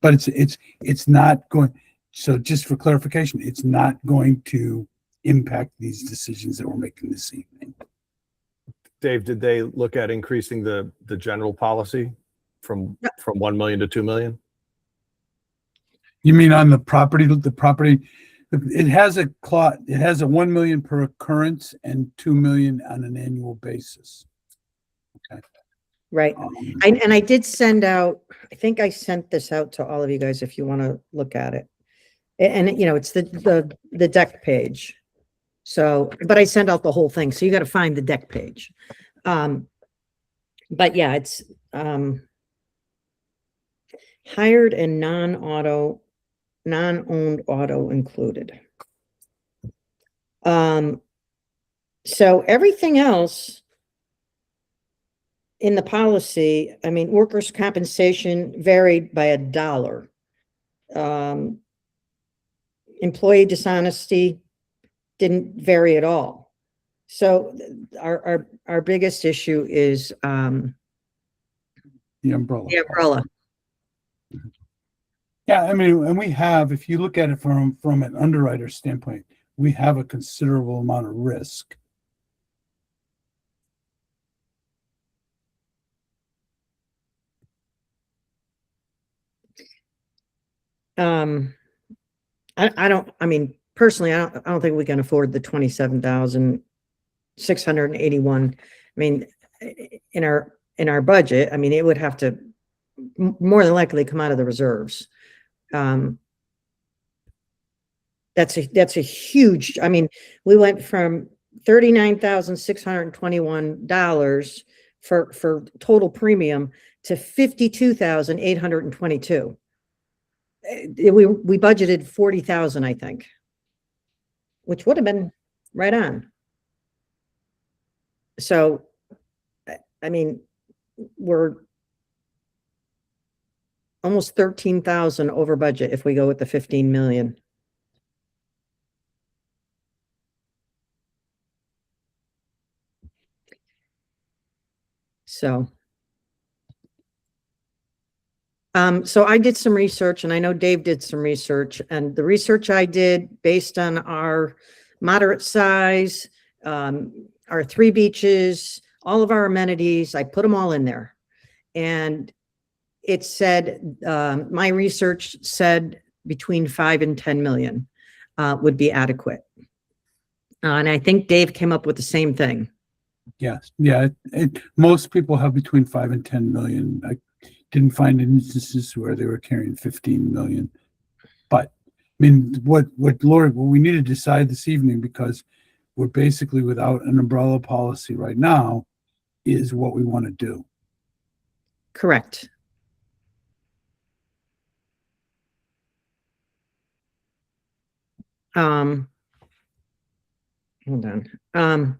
But it's not going. So just for clarification, it's not going to impact these decisions that we're making this evening. Dave, did they look at increasing the general policy from 1 million to 2 million? You mean on the property? The property, it has a 1 million per occurrence and 2 million on an annual basis. Okay. Right. And I did send out, I think I sent this out to all of you guys if you want to look at it. And it's the deck page. So, but I sent out the whole thing. So you got to find the deck page. But yeah, it's hired and non-owned auto included. So everything else in the policy, I mean, workers' compensation varied by $1. Employee dishonesty didn't vary at all. So our biggest issue is The umbrella. the umbrella. Yeah, I mean, and we have, if you look at it from an underwriter standpoint, we have a considerable amount of risk. I mean, personally, I don't think we can afford the 27,681. I mean, in our budget, I mean, it would have to more than likely come out of the reserves. That's a huge, I mean, we went from $39,621 for total premium to $52,822. We budgeted 40,000, I think, which would have been right on. So, I mean, we're almost 13,000 over budget if we go with the 15 million. So, so I did some research, and I know Dave did some research, and the research I did based on our moderate size, our 3 beaches, all of our amenities. I put them all in there. And it said, my research said between 5 and 10 million would be adequate. And I think Dave came up with the same thing. Yes, yeah, most people have between 5 and 10 million. I didn't find instances where they were carrying 15 million. But I mean, what we need to decide this evening, because we're basically without an umbrella policy right now, is what we want to do. Correct. Hold on.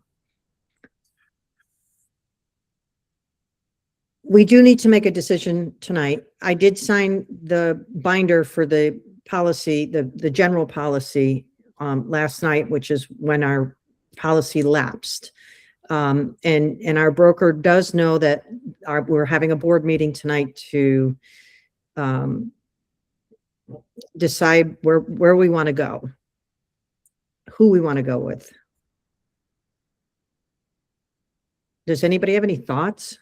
We do need to make a decision tonight. I did sign the binder for the policy, the general policy, last night, which is when our policy lapsed. And our broker does know that we're having a board meeting tonight to decide where we want to go, who we want to go with. Does anybody have any thoughts?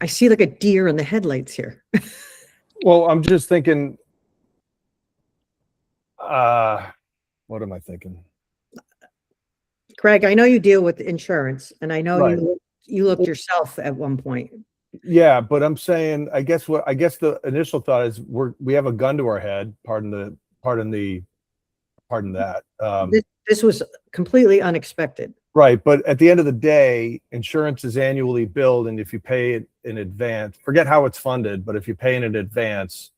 I see like a deer in the headlights here. Well, I'm just thinking, what am I thinking? Craig, I know you deal with insurance, and I know Right. you looked yourself at one point. Yeah, but I'm saying, I guess the initial thought is we have a gun to our head. Pardon that. This was completely unexpected. Right, but at the end of the day, insurance is annually billed, and if you pay it in advance, forget how it's funded, but if you pay in advance,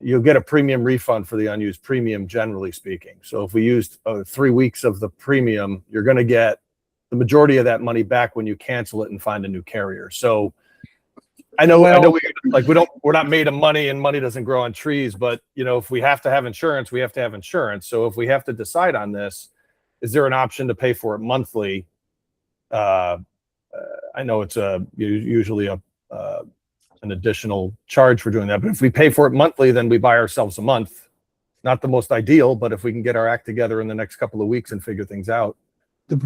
you'll get a premium refund for the unused premium, generally speaking. So if we used 3 weeks of the premium, you're going to get the majority of that money back when you cancel it and find a new carrier. So I know we're not made of money, and money doesn't grow on trees, but if we have to have insurance, we have to have insurance. So if we have to decide on this, is there an option to pay for it monthly? I know it's usually an additional charge for doing that, but if we pay for it monthly, then we buy ourselves a month. Not the most ideal, but if we can get our act together in the next couple of weeks and figure things out. The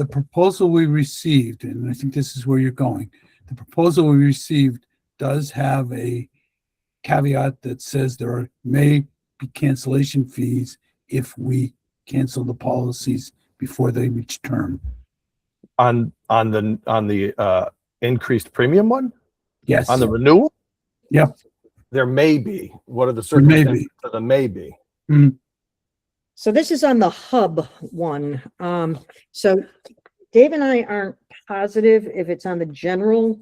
proposal we received, and I think this is where you're going. The proposal we received does have a caveat that says there may be cancellation fees if we cancel the policies before they reach term. On the increased premium one? Yes. On the renewal? Yep. There may be. What are the There may circumstances be. for the may be? So this is on the hub one. So Dave and I aren't positive if it's on the general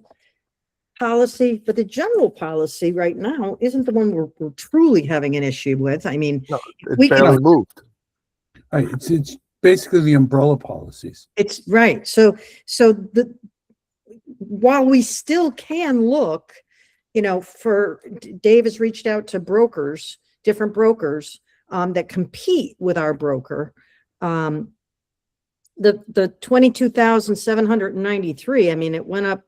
policy, but the general policy right now isn't the one we're truly having an issue with. I mean, No, we it's can- barely moved. Right, it's basically the umbrella policies. it's right. So while we still can look, Dave has reached out to brokers, different brokers, that compete with our broker. The 22,793, I mean, it went up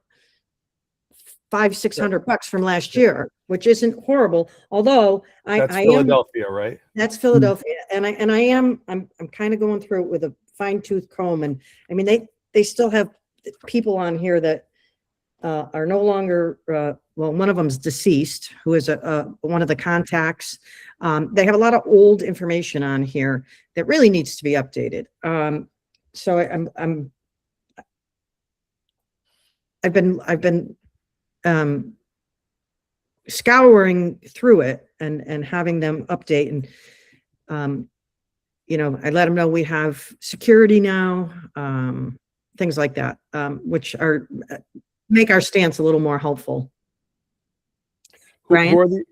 $500-600 from last year, which isn't horrible. Although That's I am, Philadelphia, right? that's Philadelphia, and I'm kind of going through it with a fine tooth comb. And I mean, they still have people on here that are no longer, well, one of them's deceased, who is one of the contacts. They have a lot of old information on here that really needs to be updated. So I've been scouring through it and having them update, and I let them know we have security now, things like that, which make our stance a little more helpful. Brian? Who are the-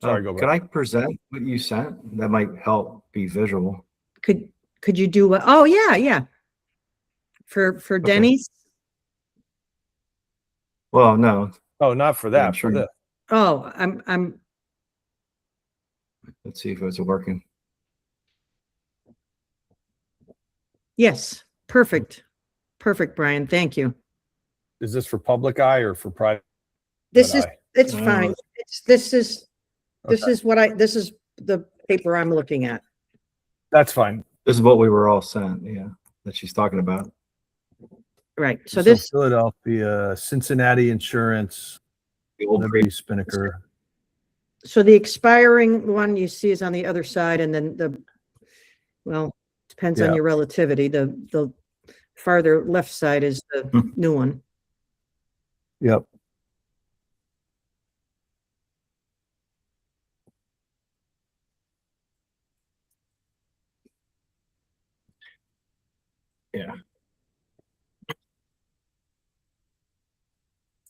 Sorry, go Can back. I present what you sent? That might help be visual. Could you do what? Oh, yeah. For Denny's? Well, no, Oh, not for Yeah, that. sure. For this. Oh, I'm, let's see if it's working. yes, perfect. Perfect, Brian. Thank you. Is this for public eye or for private This is, eye? it's Uh, fine. This is Okay. what this is the paper I'm looking at. That's fine. This is what we were all sent, yeah, that she's talking about. Right, so this, Philadelphia, Cincinnati Insurance, The old Liberty Spinnaker. so the expiring one you see is on the other side, and then well, depends on Yeah. your relativity. The farther left side is the new one. Yep.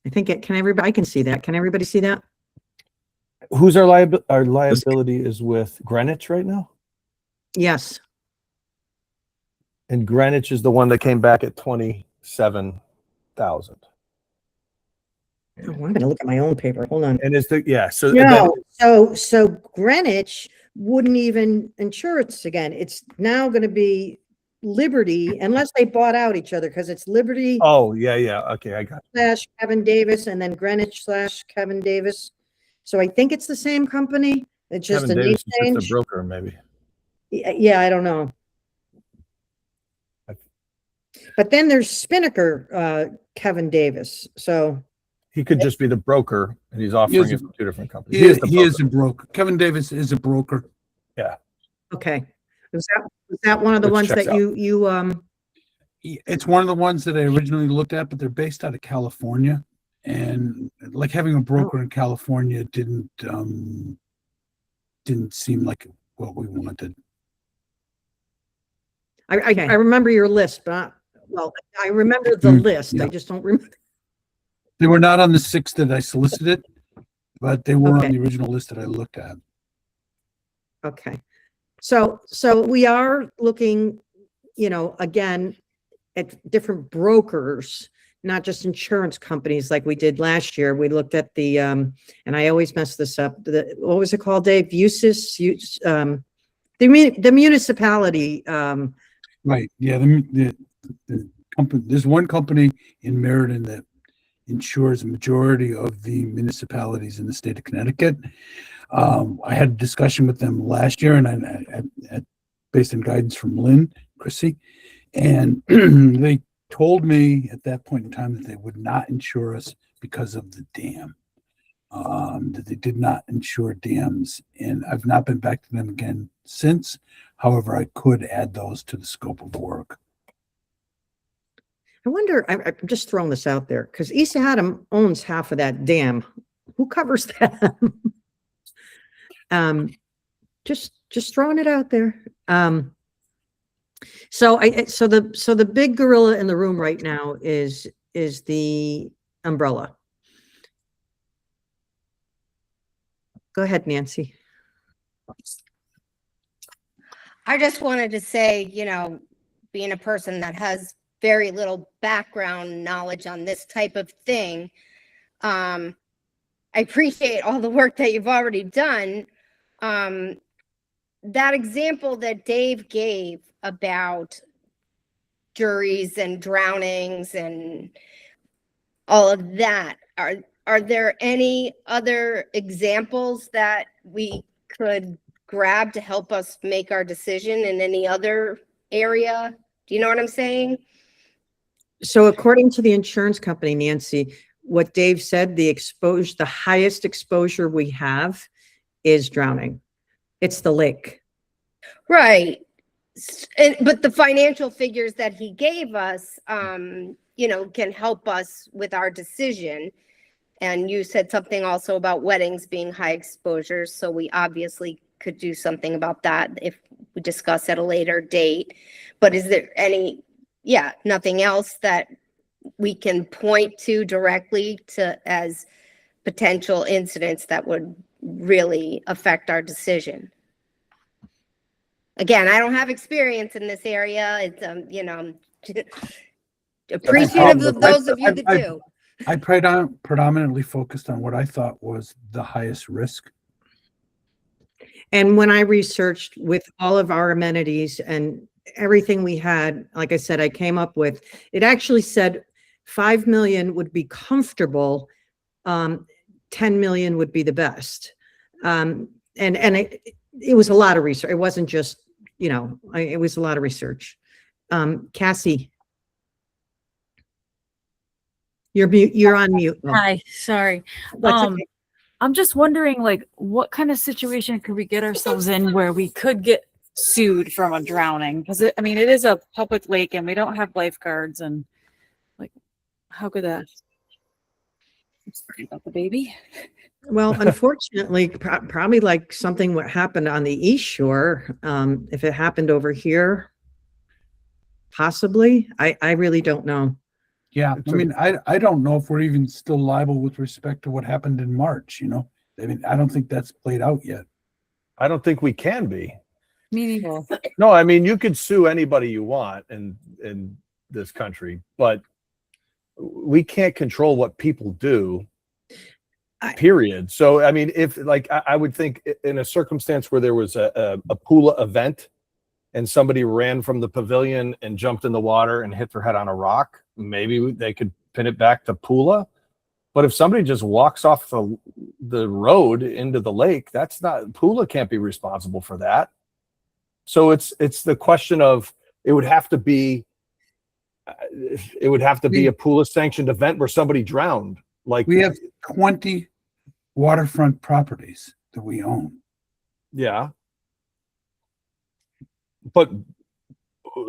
I think I can see that. Can everybody see that? Who's our liability? Our liability is with Greenwich right now? Yes. And Greenwich is the one that came back at 27,000. Oh, I'm gonna look at my own paper. Hold on. And is so No, so Greenwich wouldn't even insure us again. It's now gonna be Liberty, unless they bought out each other, because it's Liberty oh, yeah. Okay, I got / Kevin Davis and then Greenwich / Kevin Davis. So I think it's the same company. It's just Kevin a name Davis is just change. a broker, maybe. Yeah, I don't know. But then there's Spinnaker, Kevin Davis. So He could just be the broker, and he's offering it from two different companies. He is, the he is broker. a broker. Kevin Davis is a broker. okay, was that one of the Which ones checks that you It's one of the ones that I originally looked at, but they're based out of California. And like having a broker in California didn't seem like what we wanted. I remember your list, but I remember the list. yeah. I just don't remember. They were not on the 6 that I solicited, but they were Okay. on the original list that I looked at. Okay. So we are looking, again, at different brokers, not just insurance companies like we did last year. We looked at the, and I always mess this up. What was it called, Dave? The municipality, Right. Yeah. The company, there's one company in Meriden that insures a majority of the municipalities in the state of Connecticut. I had a discussion with them last year, and I based on guidance from Lynn Chrissy, and they told me at that point in time that they would not insure us because of the dam. That they did not insure dams, and I've not been back to them again since. However, I could add those to the scope of work. I wonder, I'm just throwing this out there because East Haddam owns half of that dam. Who covers that? Just throwing it out there. So the big gorilla in the room right now is the umbrella. Go ahead, Nancy. I just wanted to say, being a person that has very little background knowledge on this type of thing, I appreciate all the work that you've already done. That example that Dave gave about juries and drownings and all of that, are there any other examples that we could grab to help us make our decision in any other area? Do you know what I'm saying? So according to the insurance company, Nancy, what Dave said, the highest exposure we have is drowning. It's the lake. Right. But the financial figures that he gave us, can help us with our decision. And you said something also about weddings being high exposures. So we obviously could do something about that if we discuss at a later date. But is there nothing else that we can point to directly as potential incidents that would really affect our decision? Again, I don't have experience in this area. It's, I'm appreciative of those of you that do. I predominantly focused on what I thought was the highest risk. And when I researched with all of our amenities and everything we had, like I said, I came up with, it actually said 5 million would be comfortable. 10 million would be the best. And it was a lot of research. It wasn't just, it was a lot of research. Cassie. You're on mute. Oh, Hi, sorry. that's okay. I'm just wondering, like, what kind of situation could we get ourselves in where we could get sued from a drowning? Because it is a public lake and we don't have lifeguards, and like, how could that? I'm sorry about the baby. Well, unfortunately, probably like something what happened on the East Shore. If it happened over here, possibly. I really don't know. Yeah, I mean, I don't know if we're even still liable with respect to what happened in March, I mean, I don't think that's played out yet. I don't think we can be. Meaningful. No, I mean, you could sue anybody you want in this country, but we can't control what people do, period. So, I mean, if like, I would think in a circumstance where there was a Pula event and somebody ran from the pavilion and jumped in the water and hit their head on a rock, maybe they could pin it back to Pula. But if somebody just walks off the road into the lake, that's not, Pula can't be responsible for that. So it's the question of, it would have to be a Pula sanctioned event where somebody drowned. Like, We have 20 waterfront properties that we own. yeah. But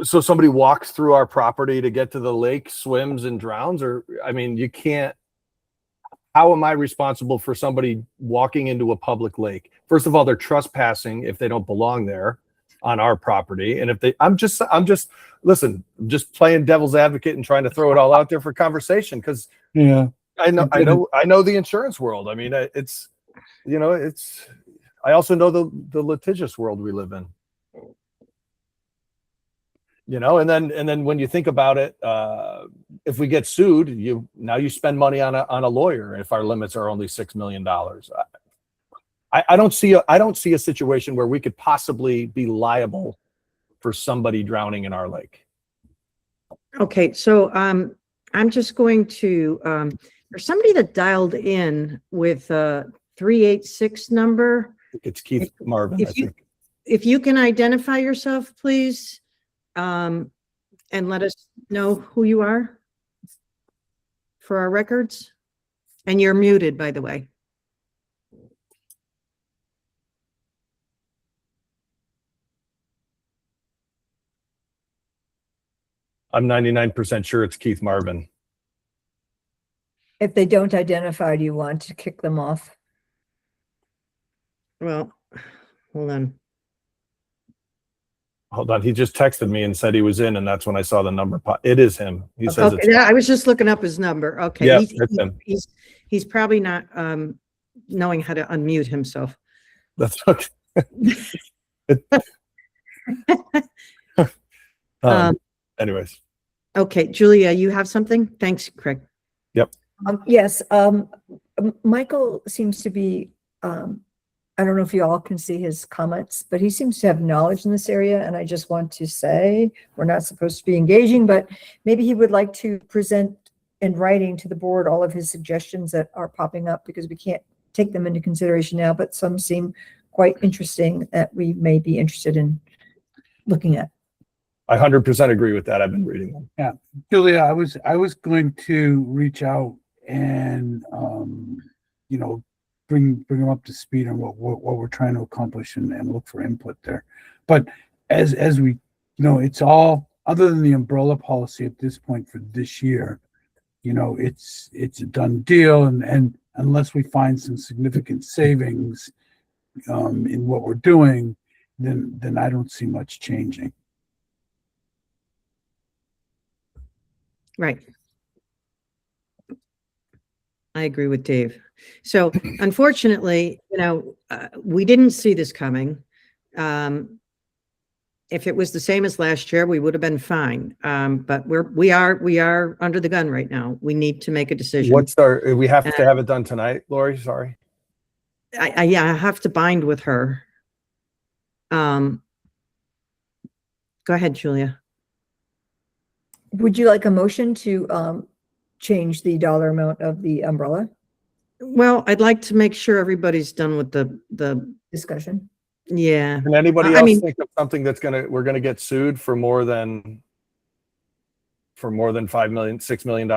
so somebody walks through our property to get to the lake, swims and drowns, or, I mean, you can't, how am I responsible for somebody walking into a public lake? First of all, they're trespassing if they don't belong there on our property. And if they, I'm just, listen, I'm just playing devil's advocate and trying to throw it all out there for conversation. Cause Yeah. I know the insurance world. I mean, it's, I also know the litigious world we live in. And then when you think about it, if we get sued, you spend money on a lawyer if our limits are only $6 million. I don't see a situation where we could possibly be liable for somebody drowning in our lake. Okay, so I'm just going to there's somebody that dialed in with a 386 number. It's Keith Marvin. If you can identify yourself, please. And let us know who you are for our records. And you're muted, by the way. I'm 99% sure it's Keith Marvin. If they don't identify, do you want to kick them off? Well, hold on. Hold on. He just texted me and said he was in, and that's when I saw the number pop. It is him. He says Okay, it's yeah, I was just looking up his number. Okay. Yeah, that's him. He's probably not knowing how to unmute himself. That's okay. Anyways. Okay, Julia, you have something? Thanks, Craig. Yep. Yes, Michael seems to be, I don't know if you all can see his comments, but he seems to have knowledge in this area. And I just want to say, we're not supposed to be engaging, but maybe he would like to present in writing to the board all of his suggestions that are popping up, because we can't take them into consideration now, but some seem quite interesting that we may be interested in looking at. I 100% agree with that. I've been reading them. Yeah, Julia, I was going to reach out and bring them up to speed on what we're trying to accomplish and look for input there. But as we, it's all, other than the umbrella policy at this point for this year, it's a done deal, and unless we find some significant savings in what we're doing, then I don't see much changing. Right. I agree with Dave. So unfortunately, we didn't see this coming. If it was the same as last year, we would have been fine. But we are under the gun right now. We need to make a decision. We have to have it done tonight, Lori? Sorry. I have to bind with her. Go ahead, Julia. Would you like a motion to change the dollar amount of the umbrella Well, I'd like to make sure everybody's done with the discussion? Yeah. Can anybody I else mean- think of something we're gonna get sued for more than $6 million?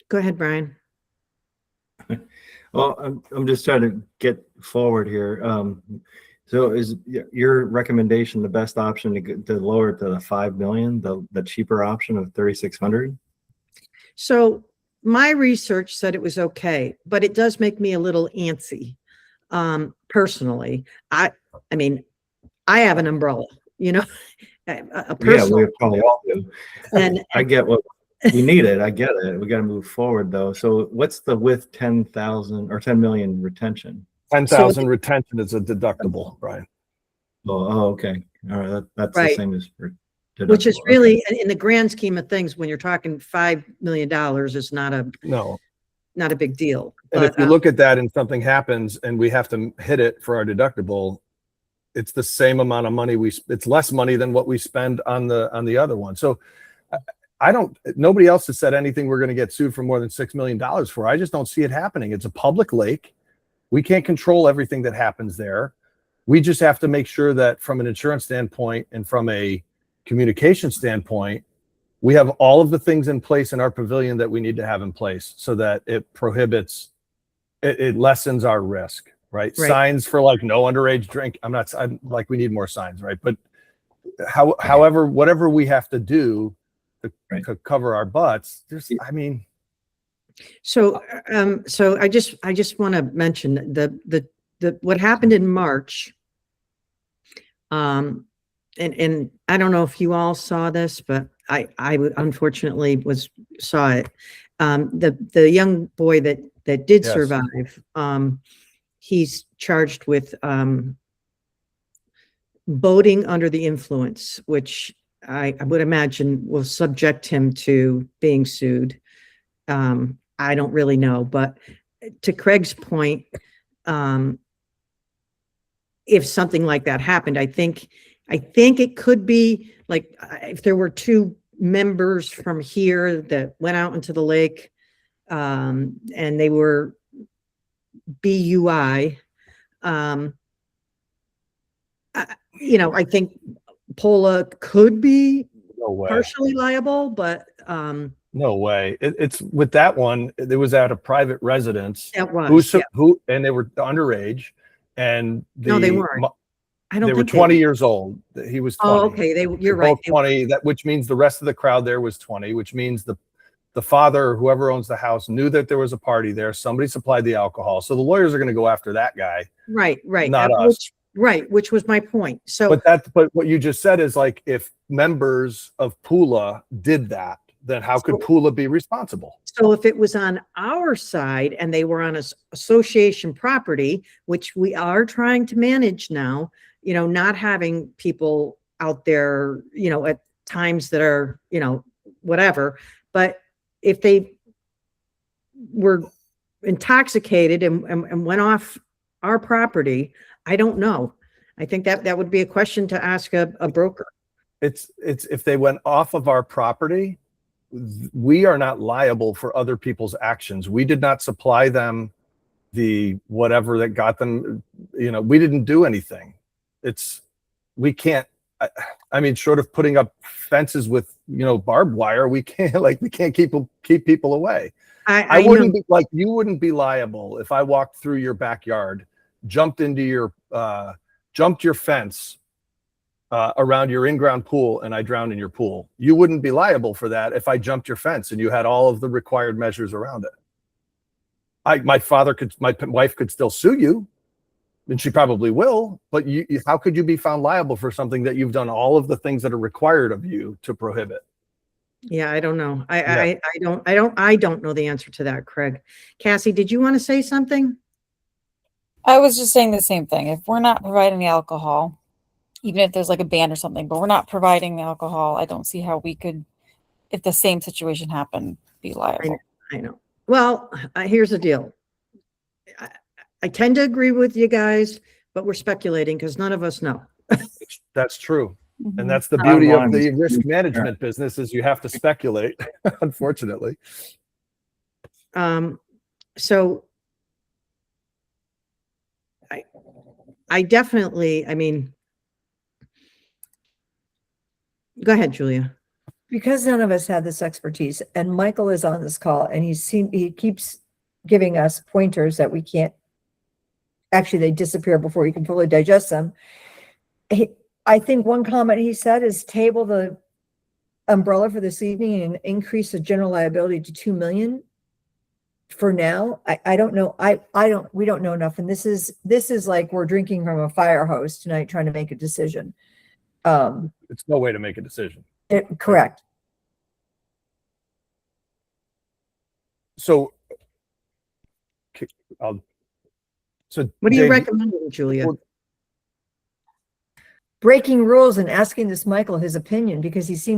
Go ahead, Brian. Well, I'm just trying to get forward here. So is your recommendation the best option to lower it to the 5 million, the cheaper option of 3,600? So my research said it was okay, but it does make me a little antsy. Personally, I mean, I have an umbrella, you know, a Yeah, personal, we probably all do. and I get what we need it. I get it. We got to move forward though. So what's the with 10,000 or 10 million retention? 10,000 retention is a deductible, Brian. Oh, okay. All right. That's Right. the same as for which is deductible. really, in the grand scheme of things, when you're talking $5 million, is not No. a big deal. And if But, you look at that and something happens and we have to hit it for our deductible, it's the same amount of money it's less money than what we spend on the other one. So nobody else has said anything we're going to get sued for more than $6 million for. I just don't see it happening. It's a public lake. We can't control everything that happens there. We just have to make sure that from an insurance standpoint and from a communication standpoint, we have all of the things in place in our pavilion that we need to have in place so that it lessens our risk, right? Right. Signs for like no underage drink. I'm like, we need more signs, right? But however, whatever we have to do to cover our butts, so I just want to mention the what happened in March. And I don't know if you all saw this, but I unfortunately saw it. The young boy that did Yes. survive, he's charged with boating under the influence, which I would imagine will subject him to being sued. I don't really know, but to Craig's point, if something like that happened, I think it could be like if there were two members from here that went out into the lake, and they were BUI, I think Pola could be no way. partially liable, but No way. It's with that one, it was at a private residence. that was, yeah. And they were underage, and No, they weren't. I don't they were think 20 years old. He was 20. Oh, okay. You're They're right. both 20, which means the rest of the crowd there was 20, which means the father or whoever owns the house knew that there was a party there. Somebody supplied the alcohol. So the lawyers are going to go after that guy. Right. Not us. Which was my point. So, But what you just said is like, if members of Pula did that, then how could Pula be responsible? so if it was on our side and they were on a association property, which we are trying to manage now, not having people out there, at times that are, whatever. But if they were intoxicated and went off our property, I don't know. I think that would be a question to ask a broker. It's if they went off of our property, we are not liable for other people's actions. We did not supply them the whatever that got them, we didn't do anything. We can't, short of putting up fences with, barbed wire, we can't keep people away. I wouldn't be like, you wouldn't be liable if I walked through your backyard, jumped your fence around your in-ground pool, and I drowned in your pool. You wouldn't be liable for that if I jumped your fence and you had all of the required measures around it. My wife could still sue you, and she probably will, but how could you be found liable for something that you've done all of the things that are required of you to prohibit? Yeah, I don't know. I don't know the answer to that, Craig. Cassie, did you want to say something? I was just saying the same thing. If we're not providing the alcohol, even if there's like a ban or something, but we're not providing the alcohol, I don't see how we could, if the same situation happened, be liable. I know. Well, here's the deal. I tend to agree with you guys, but we're speculating because none of us know. That's true. Mhm. And that's the I beauty of wanted the to- risk management business, is you have to speculate, unfortunately. So I definitely, I mean, go ahead, Julia. Because none of us have this expertise, and Michael is on this call, and he keeps giving us pointers that we can't, actually, they disappear before you can fully digest them. I think one comment he said is table the umbrella for this evening and increase the general liability to 2 million. For now, I don't know. We don't know enough. And this is like we're drinking from a fire hose tonight, trying to make a decision. It's no way to make a decision. Correct. So, What do you Dave, recommend, Julia? well, Breaking rules and asking this Michael his opinion, because he's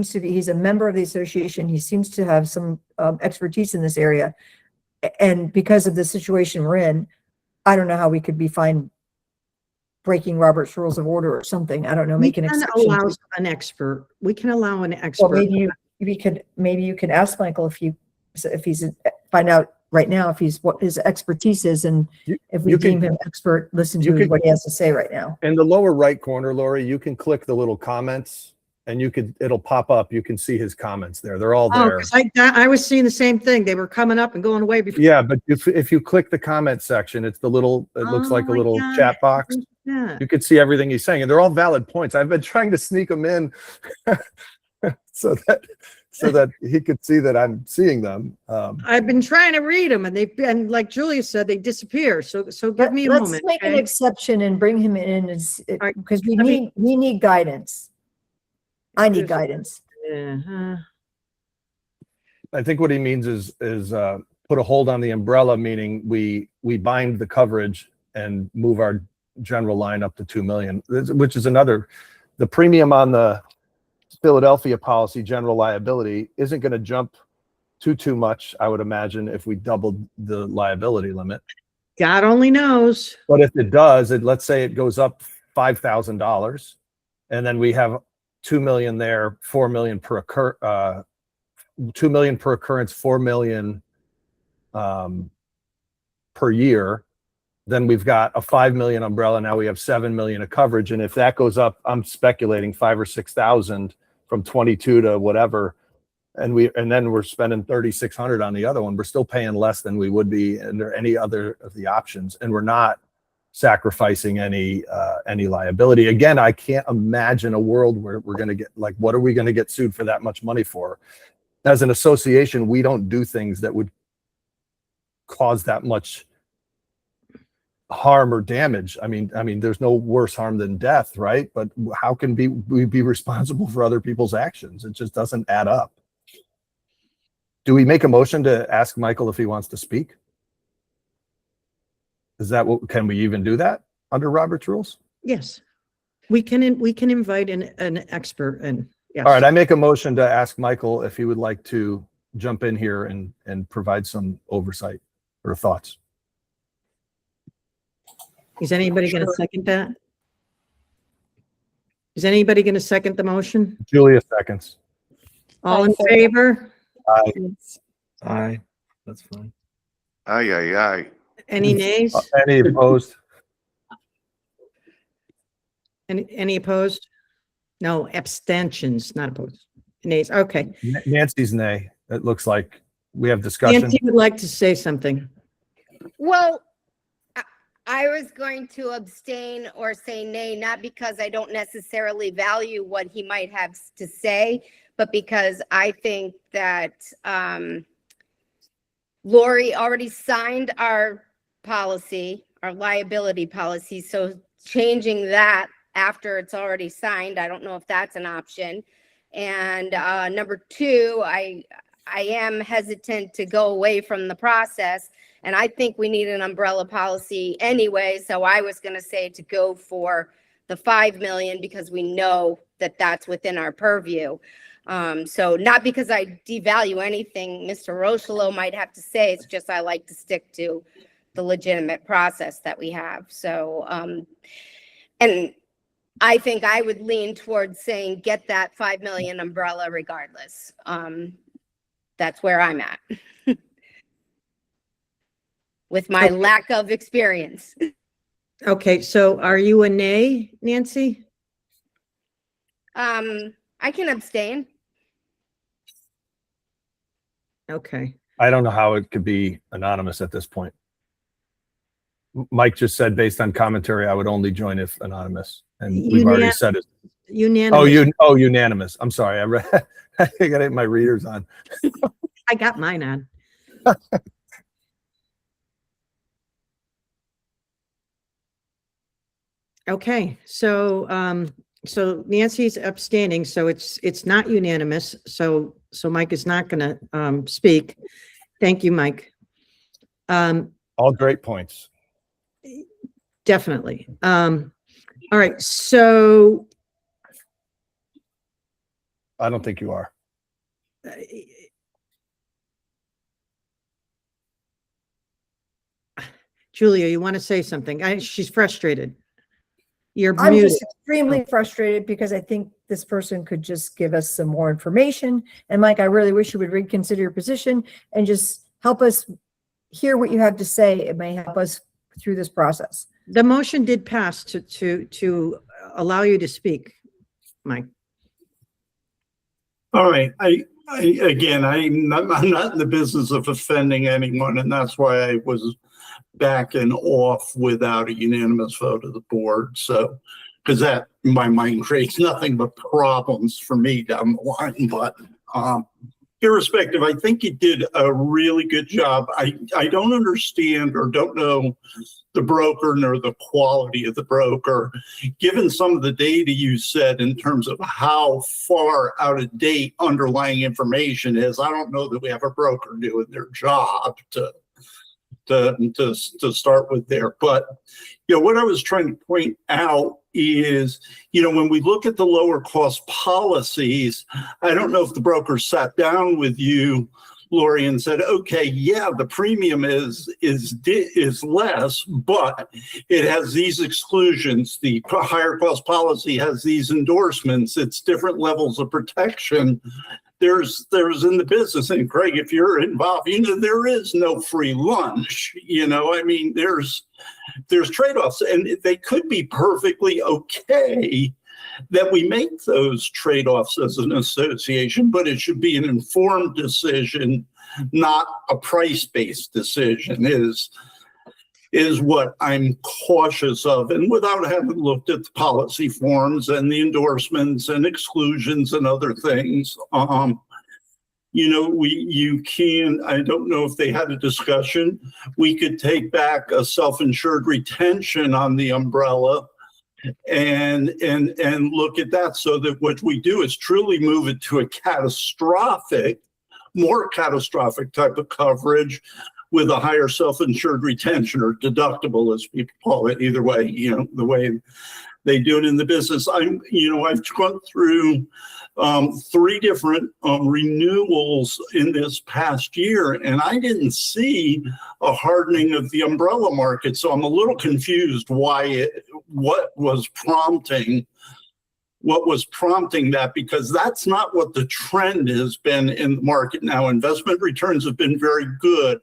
a member of the association. He seems to have some expertise in this area. And because of the situation we're in, I don't know how we could be fine breaking Robert's Rules of Order or something. I don't know, make an exception. Allow an expert. We can allow an Well, expert. maybe you can ask Michael if he's find out right now if he's what his expertise is, and if we you can- deem him expert, listen you to can- what he has to say right now. in the lower right corner, Lori, you can click the little comments and it'll pop up. You can see his comments there. They're all Oh, there. 'cause I was seeing the same thing. They were coming up and going away before. Yeah, but if you click the comment section, it's it looks like a Oh my little God. chat box. Yeah. You can see everything he's saying, and they're all valid points. I've been trying to sneak them in so that he could see that I'm seeing them. I've been trying to read them and like Julia said, they disappear. So give me a Let's moment. make an Okay? exception and bring him in right, because we let me- need guidance. I need guidance. Yeah. I think what he means is put a hold on the umbrella, meaning we bind the coverage and move our general line up to 2 million, which is the premium on the Philadelphia policy, general liability, isn't going to jump too much, I would imagine, if we doubled the liability limit. God only knows. But if it does, let's say it goes up $5,000, and then we have 2 million there, 4 million per 2 million per occurrence, 4 million per year, then we've got a 5 million umbrella. Now we have 7 million of coverage. And if that goes up, I'm speculating 5,000 or 6,000 from 22 to whatever. And then we're spending 3,600 on the other one. We're still paying less than we would be under any other of the options. And we're not sacrificing any liability. Again, I can't imagine a world where we're going to get, like, what are we going to get sued for that much money for? As an association, we don't do things that would cause that much harm or damage. I mean, there's no worse harm than death, right? But how can we be responsible for other people's actions? It just doesn't add up. Do we make a motion to ask Michael if he wants to speak? Can we even do that under Robert's rules? Yes. We can invite an expert and yes. All right, I make a motion to ask Michael if he would like to jump in here and provide some oversight or thoughts. Is anybody going to second that? Is anybody going to second the motion? Julia seconds. All in favor? Aye, that's fine. Aye, aye, aye. Any nays? Any opposed? Any opposed? No, abstentions, not opposed. Nays, okay. Nancy's nay. It looks like we have discussion. Nancy would like to say something. Well, I was going to abstain or say nay, not because I don't necessarily value what he might have to say, but because I think that Lori already signed our policy, our liability policy. So changing that after it's already signed, I don't know if that's an option. And number two, I am hesitant to go away from the process. And I think we need an umbrella policy anyway. So I was going to say to go for the 5 million because we know that that's within our purview. So not because I devalue anything Mr. Rocheleau might have to say. It's just I like to stick to the legitimate process that we have. So, and I think I would lean towards saying get that 5 million umbrella regardless. That's where I'm at. with my lack of experience. Okay, so are you a nay, Nancy? I can abstain. Okay, I don't know how it could be anonymous at this point. Mike just said based on commentary, I would only join if anonymous, and we've already said it. unanimous. Unanimous. I'm sorry. I read, I got my readers on. I got mine on. Okay, so, so Nancy's abstaining, so it's not unanimous, so Mike is not gonna, speak. Thank you, Mike. All great points. Definitely. All right, so, I don't think you are. Julia, you want to say something? She's frustrated. You're I'm muted. just extremely frustrated because I think this person could just give us some more information. And Mike, I really wish you would reconsider your position and just help us hear what you have to say. It may help us through this process. The motion did pass to allow you to speak, Mike. All right. Again, I'm not in the business of offending anyone, and that's why I was backing off without a unanimous vote of the board. So, because that in my mind creates nothing but problems for me down the line. But irrespective, I think you did a really good job. I don't understand or don't know the broker nor the quality of the broker. Given some of the data you said in terms of how far out of date underlying information is, I don't know that we have a broker doing their job to start with there. But, you know, what I was trying to point out is, you know, when we look at the lower cost policies, I don't know if the broker sat down with you, Lori, and said, okay, yeah, the premium is less, but it has these exclusions. The higher cost policy has these endorsements. It's different levels of protection. There's in the business, and Craig, if you're involved, you know, there is no free lunch. You know, I mean, there's trade-offs, and they could be perfectly okay that we make those trade-offs as an association, but it should be an informed decision, not a price-based decision, is what I'm cautious of. And without having looked at the policy forms and the endorsements and exclusions and other things, you know, you can, I don't know if they had a discussion, we could take back a self-insured retention on the umbrella and look at that, so that what we do is truly move it to a more catastrophic type of coverage with a higher self-insured retention or deductible, as people call it. Either way, you know, the way they do it in the business. I've gone through 3 different renewals in this past year, and I didn't see a hardening of the umbrella market. So I'm a little confused what was prompting that, because that's not what the trend has been in the market now. Investment returns have been very good.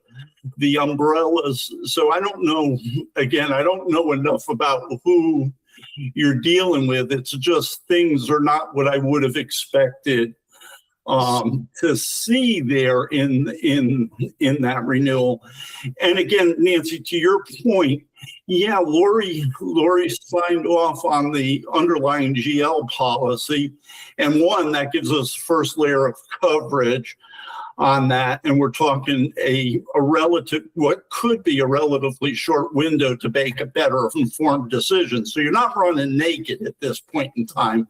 The umbrellas, so I don't know, again, I don't know enough about who you're dealing with. It's just things are not what I would have expected to see there in that renewal. And again, Nancy, to your point, yeah, Lori signed off on the underlying GL policy, and one that gives us first layer of coverage on that. And we're talking a relative, what could be a relatively short window to make a better informed decision. So you're not running naked at this point in time.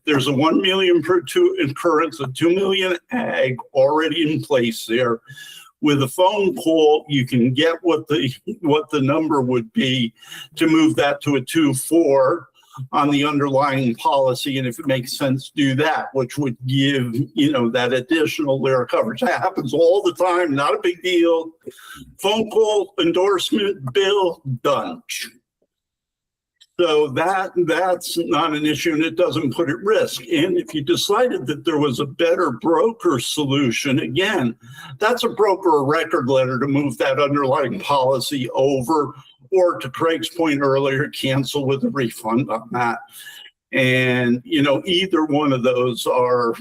There's a 1 million per 2 incurrence, a 2 million ag already in place there. With a phone call, you can get what the number would be to move that to a 2.4 on the underlying policy. And if it makes sense, do that, which would give, you know, that additional layer of coverage. That happens all the time, not a big deal. Phone call, endorsement, bill, done. So that's not an issue and it doesn't put at risk. And if you decided that there was a better broker solution, again, that's a broker a record letter to move that underlying policy over, or to Craig's point earlier, cancel with a refund on that. And, you know, either one of those are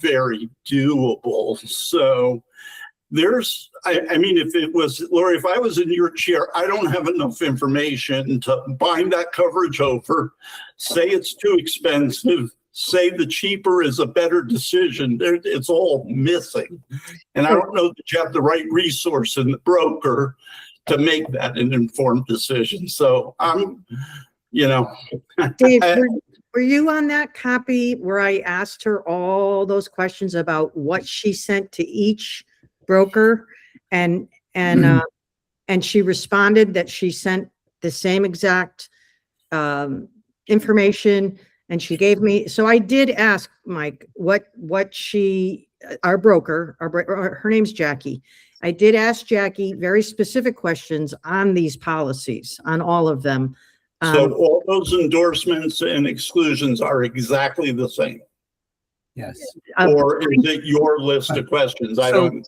very doable. So I mean, if it was, Lori, if I was in your chair, I don't have enough information to bind that coverage over, say it's too expensive, say the cheaper is a better decision. It's all missing. And I don't know that you have the right resource in the broker to make that an informed decision. So I'm, you know. Dave, were you on that copy where I asked her all those questions about what she sent to each broker, and she responded that she sent the same exact information, and she gave me, so I did ask Mike what she, our broker, her name's Jackie. I did ask Jackie very specific questions on these policies, on all of them. So all those endorsements and exclusions are exactly the same. Yes. Or is it your list of questions? I don't.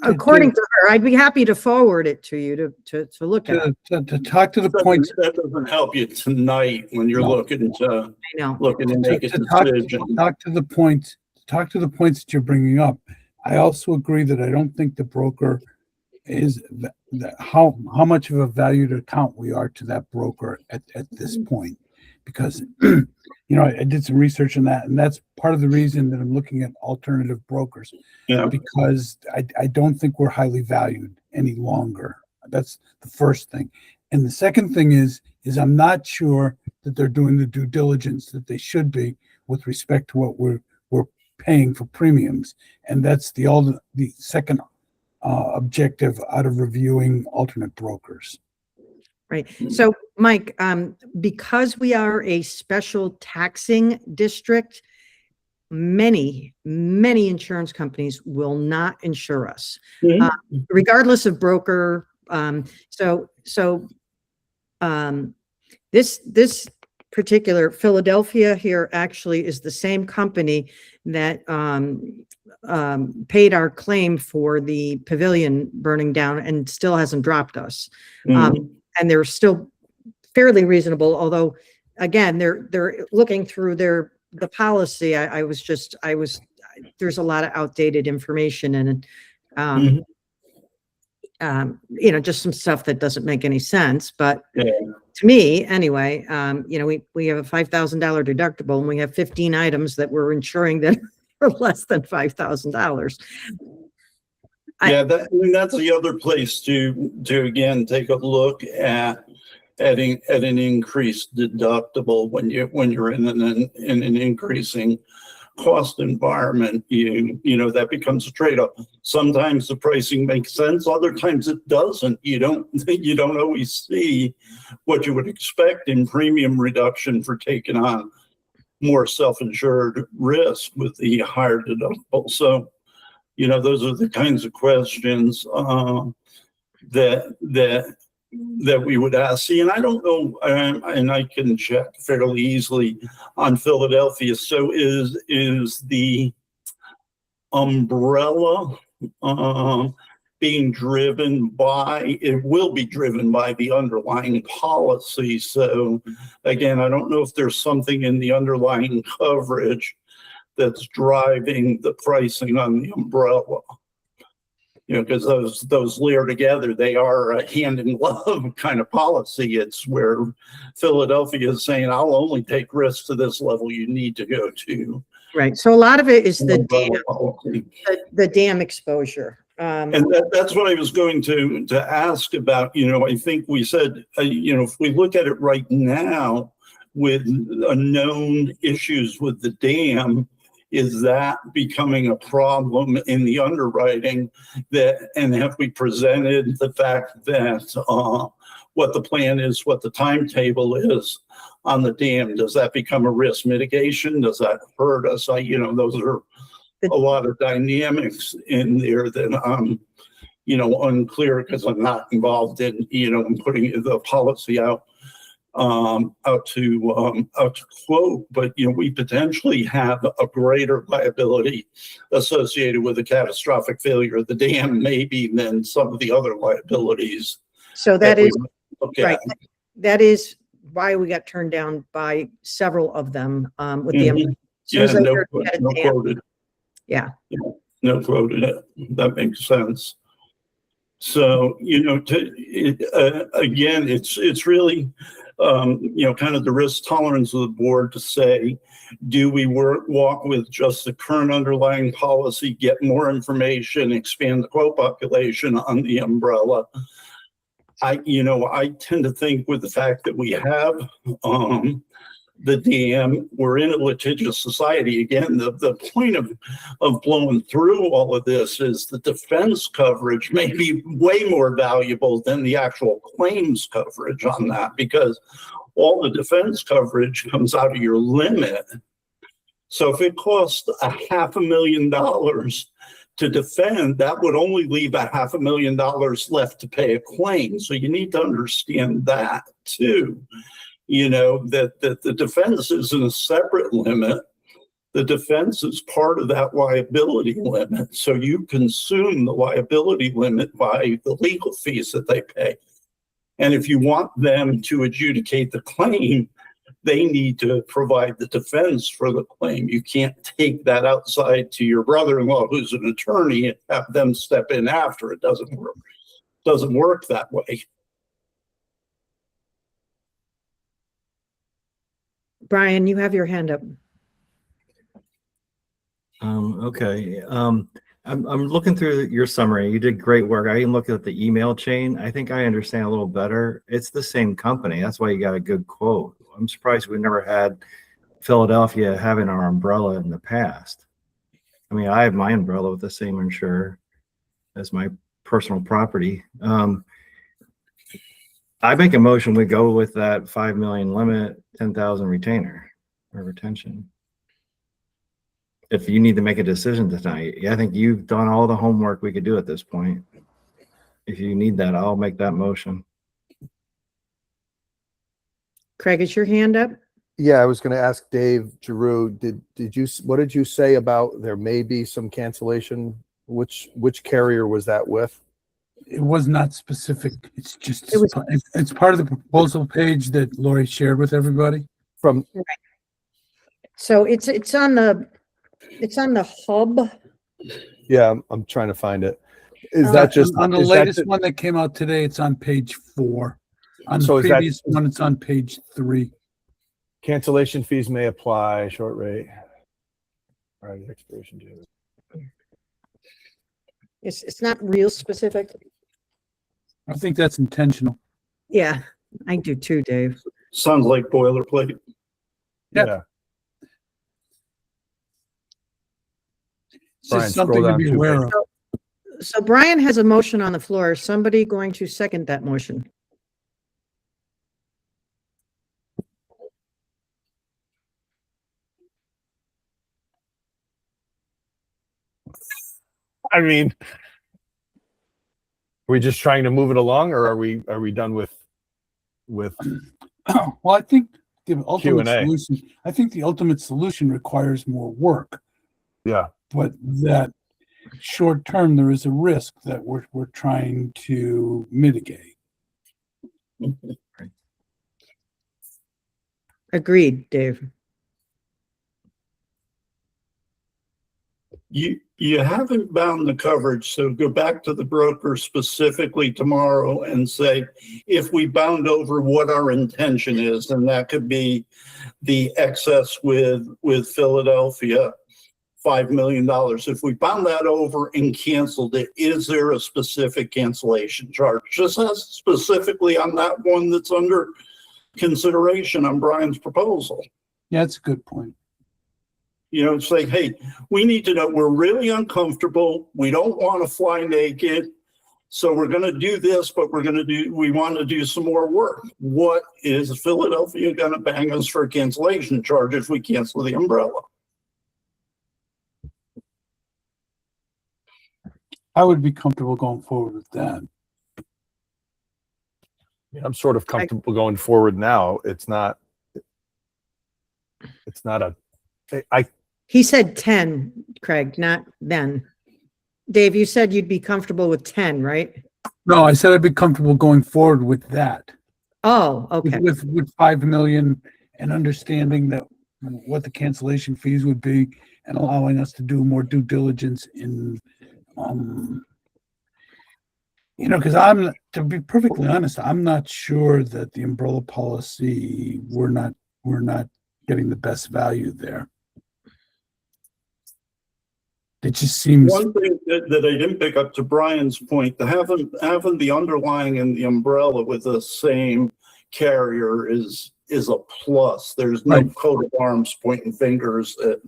According to her, I'd be happy to forward it to you to look at. To talk to the points. That doesn't help you tonight when you're looking to make a decision. Talk to the points that you're bringing up. I also agree that I don't think the broker is how much of a valued account we are to that broker at this point, because you know, I did some research on that, and that's part of the reason that I'm looking at alternative brokers. Yeah. Because I don't think we're highly valued any longer. That's the first thing. And the second thing is I'm not sure that they're doing the due diligence that they should be with respect to what we're paying for premiums. And that's the second objective out of reviewing alternate brokers. Right. So, Mike, because we are a special taxing district, many insurance companies will not insure us, regardless of broker. This particular Philadelphia here actually is the same company that paid our claim for the pavilion burning down and still hasn't dropped us. And they're still fairly reasonable, although again, they're looking through the policy. There's a lot of outdated information and you know, just some stuff that doesn't make any sense. But to me, anyway, you know, we have a $5,000 deductible and we have 15 items that we're insuring that are less than $5,000. Yeah, that's the other place to again take a look at an increased deductible when you're in an increasing cost environment. You know that becomes a trade-off. Sometimes the pricing makes sense, other times it doesn't. You don't always see what you would expect in premium reduction for taking on more self-insured risk with the higher deductible. So, you know, those are the kinds of questions that we would ask. See, and I don't know, and I can check fairly easily on Philadelphia. So is the umbrella being driven by, it will be driven by the underlying policy. So again, I don't know if there's something in the underlying coverage that's driving the pricing on the umbrella. You know, because those layer together, they are a hand in glove kind of policy. It's where Philadelphia is saying, I'll only take risks to this level you need to go to. Right. So a lot of it is the dam exposure. And that's what I was going to ask about. You know, I think we said, you know, if we look at it right now with known issues with the dam, is that becoming a problem in the underwriting and have we presented the fact that what the plan is, what the timetable is on the dam? Does that become a risk mitigation? Does that hurt us? You know, those are a lot of dynamics in there that I'm, you know, unclear because I'm not involved in, you know, in putting the policy out. out to quote, but we potentially have a greater liability associated with a catastrophic failure of the dam maybe than some of the other liabilities. So that we is, look right. at. That is why we got turned down by several of them, with the. Mhm. as soon Yeah, as I no, heard we had a no dam. quoted. Yeah. No quoted. That makes sense. So, again, it's really, kind of the risk tolerance of the board to say, do we walk with just the current underlying policy, get more information, expand the quote population on the umbrella? I tend to think with the fact that we have, the dam, we're in a litigious society. Again, the point of blowing through all of this is the defense coverage may be way more valuable than the actual claims coverage on that, because all the defense coverage comes out of your limit. So if it costs $500,000 to defend, that would only leave $500,000 left to pay a claim. So you need to understand that too. That the defense isn't a separate limit. The defense is part of that liability limit. So you consume the liability limit by the legal fees that they pay. And if you want them to adjudicate the claim, they need to provide the defense for the claim. You can't take that outside to your brother-in-law who's an attorney and have them step in after. It doesn't work that way. Brian, you have your hand up. Okay. I'm looking through your summary. You did great work. I even looked at the email chain. I think I understand a little better. It's the same company. That's why you got a good quote. I'm surprised we never had Philadelphia having our umbrella in the past. I mean, I have my umbrella with the same insurer as my personal property. I make a motion, we go with that 5 million limit, 10,000 retainer or retention. If you need to make a decision tonight, I think you've done all the homework we could do at this point. If you need that, I'll make that motion. Craig, is your hand up? Yeah, I was going to ask Dave Giroux, what did you say about there may be some cancellation? Which carrier was that with? It was not specific. It's just, It was- it's part of the proposal page that Lori shared with everybody. From, So it's on the hub. yeah, I'm trying to find it. Is Uh, that just, On the is that latest ju- one that came out today, it's on page 4. On So the is that- previous one, it's on page 3. cancellation fees may apply, short rate. All right, expiration date. It's not real specific. I think that's intentional. Yeah, I do too, Dave. Sounds like boilerplate. Yeah. Yeah. It's Brian, just something scroll to down be 2 aware pages. of. So Brian has a motion on the floor. Is somebody going to second that motion? I mean, are we just trying to move it along, or are we done with Well, I think the ultimate Q&A. solution, requires more work, yeah. but that short term, there is a risk that we're trying to mitigate. Agreed, Dave. You haven't bound the coverage, so go back to the broker specifically tomorrow and say, if we bound over what our intention is, and that could be the excess with Philadelphia, $5 million. If we bound that over and canceled it, is there a specific cancellation charge? Just as specifically on that one that's under consideration on Brian's proposal. Yeah, that's a good point. It's like, hey, we need to know, we're really uncomfortable. We don't want to fly naked. So we're going to do this, but we want to do some more work. What is Philadelphia going to bang us for a cancellation charge if we cancel the umbrella? I would be comfortable going forward with that. I'm sort of comfortable going forward now. It's not I He said 10, Craig, not then. Dave, you said you'd be comfortable with 10, right? No, I said I'd be comfortable going forward with that. Oh, okay. With 5 million and understanding that what the cancellation fees would be and allowing us to do more due diligence in, because to be perfectly honest, I'm not sure that the umbrella policy, we're not getting the best value there. It just seems. One thing that I didn't pick up, to Brian's point, having the underlying and the umbrella with the same carrier is a plus. There's no Right. coat of arms pointing fingers at,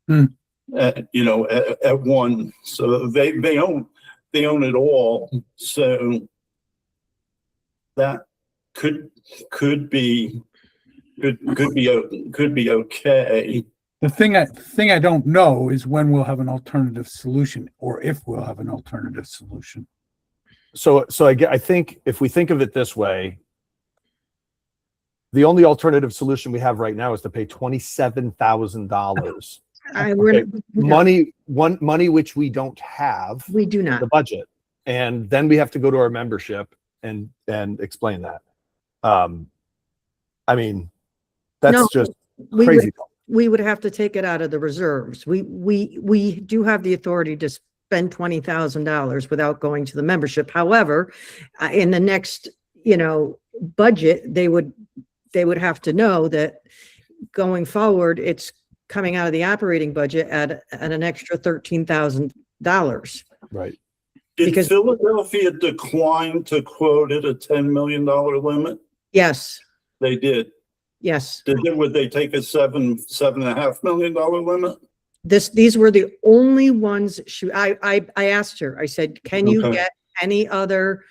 Hmm. at one. So they own it all. So that could be okay. The thing I don't know is when we'll have an alternative solution, or if we'll have an alternative solution. So I think if we think of it this way, the only alternative solution we have right now is to pay $27,000 money which we don't have We do not. the budget, and then we have to go to our membership and explain that. I mean, that's No, just we crazy. would, we would have to take it out of the reserves. We do have the authority to spend $20,000 without going to the membership. However, in the next, budget, they would have to know that going forward, it's coming out of the operating budget at an extra $13,000. Right. Did Because- Philadelphia decline to quote it a $10 million limit? Yes, They did. yes. Would they take a $7.5 million limit? These were the only ones I asked her, I said, can you Okay. get any other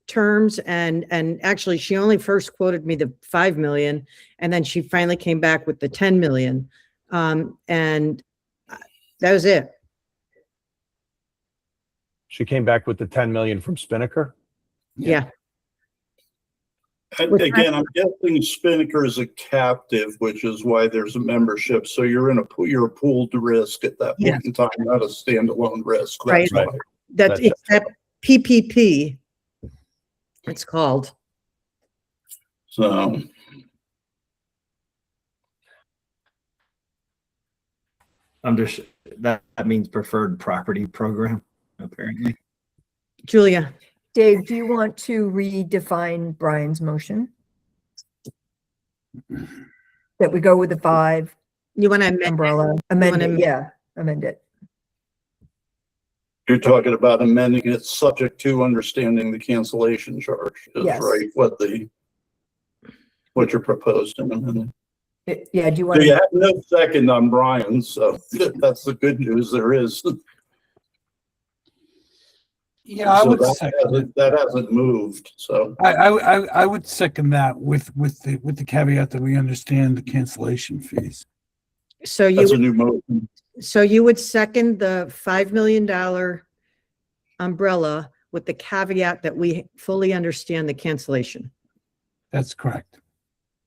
terms? And actually, she only first quoted me the 5 million, and then she finally came back with the 10 million. And that was it. She came back with the 10 million from Spinnaker. Yeah. And With again, I'm guessing Spinnaker is a captive, which is why there's a membership. So you're a pooled risk at that Yeah. point in time, not a standalone risk. Right. That's why. That's it's that PPP. It's called. So, That means preferred property program, apparently. Julia, Dave, do you want to redefine Brian's motion? That we go with the 5 you want to amend? umbrella, amend wanna it, am- yeah, amend it. you're talking about amending it subject to understanding the cancellation charge is Yes. right, what you're proposing. Yeah, do you So want you to, have no second on Brian, so that's the good news there is. Yeah, I So would that second it. that hasn't moved, so. I would second that with the caveat that we understand the cancellation fees. So you That's a would new motion. So you would second the $5 million umbrella with the caveat that we fully understand the cancellation. That's correct.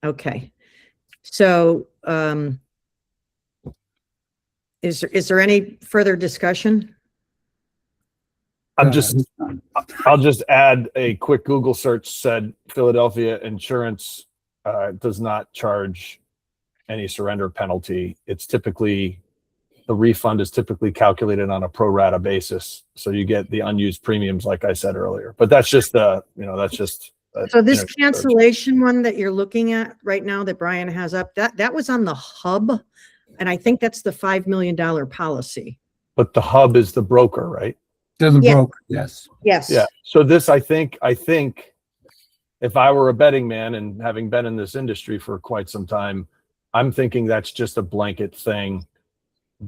Okay. So, is there any further discussion? I'll just add a quick Google search said Philadelphia Insurance does not charge any surrender penalty. The refund is typically calculated on a pro rata basis. So you get the unused premiums, like I said earlier, but that's just a So this search. cancellation one that you're looking at right now that Brian has up, that was on the hub. And I think that's the $5 million policy. But the hub is the broker, right? They're the Yeah. broker, yes. Yes. Yeah. So this, I think if I were a betting man and having been in this industry for quite some time, I'm thinking that's just a blanket thing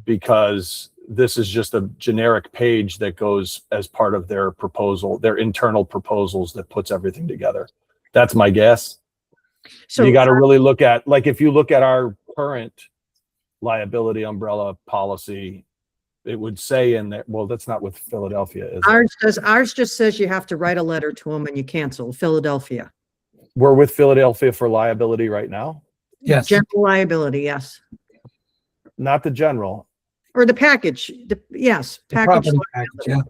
because this is just a generic page that goes as part of their proposal, their internal proposals that puts everything together. That's my guess. So You got to really look at, like, if you look at our current liability umbrella policy, it would say in there, well, that's not with Philadelphia, is it? Ours just says you have to write a letter to them and you cancel Philadelphia. We're with Philadelphia for liability right now, Yes. General liability, yes. not the general. Or the package, yes, The package. property package, yeah.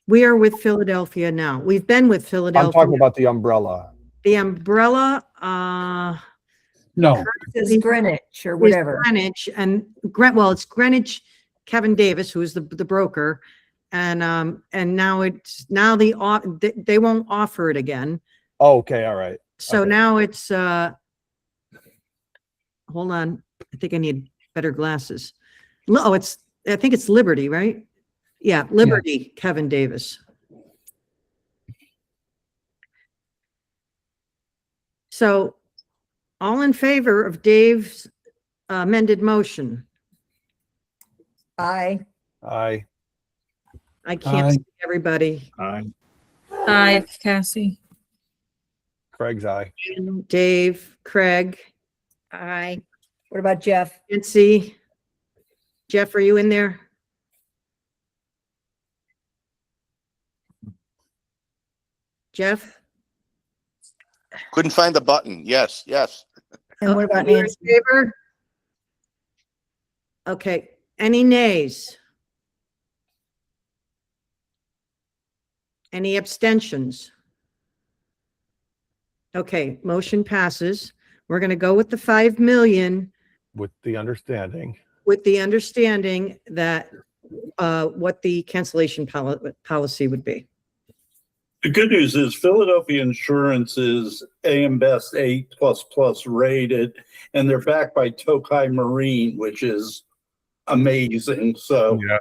We are with Philadelphia now. We've been with I'm Philadelphia. talking about the umbrella. The umbrella, No, It's Greenwich or is whatever. Greenwich and it's Greenwich, Kevin Davis, who is the broker. And now they won't offer it again. Oh, okay, all right. So Okay. now it's, hold on, I think I need better glasses. I think it's Liberty, right? Yeah, Liberty, Kevin Davis. So all in favor of Dave's amended motion? I, I I can't Aye. see everybody. Hi, Cassie. Craig's eye. Dave, Craig, Aye. what about Jeff? Nancy. Jeff, are you in there? Jeff? Couldn't find the button. Yes, yes. And what about You're in Nancy? favor? Okay, any nays? Any abstentions? Okay, motion passes. We're gonna go with the 5 million With the understanding, with the understanding that what the cancellation policy would be. The good news is Philadelphia Insurance is AM Best A++ rated, and they're backed by Tokai Marine, which is amazing. So yeah,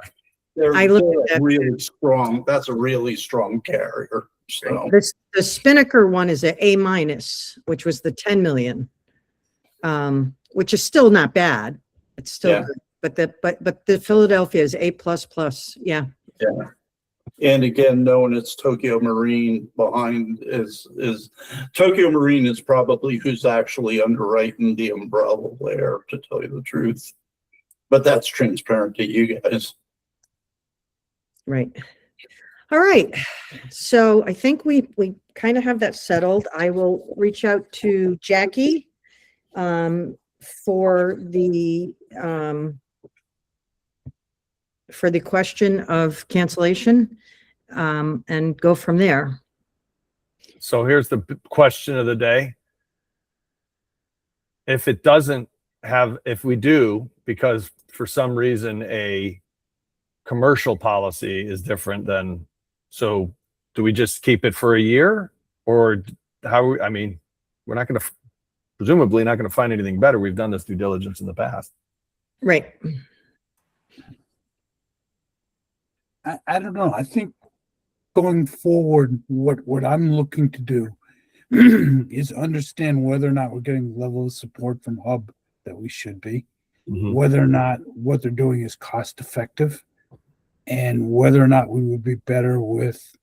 they're I looked they're at that. really strong. That's a really strong carrier. So The Spinnaker one is a A-, which was the 10 million, which is still not bad. It's still Yeah. good. But the Philadelphia is A++. Yeah. yeah. And again, knowing it's Tokyo Marine behind is Tokyo Marine is probably who's actually underwriting the umbrella there, to tell you the truth. But that's transparent to you guys. Right. All right. So I think we kind of have that settled. I will reach out to Jackie for the question of cancellation and go from there. so here's the question of the day. If it doesn't have, if we do, because for some reason a commercial policy is different than, so do we just keep it for a year? Or how, I mean, we're not going to, presumably not going to find anything better. We've done this due diligence in the past. Right. I don't know. I think going forward, what I'm looking to do is understand whether or not we're getting the level of support from Hub that we should be, whether or not what they're doing is cost effective, and whether or not we would be better with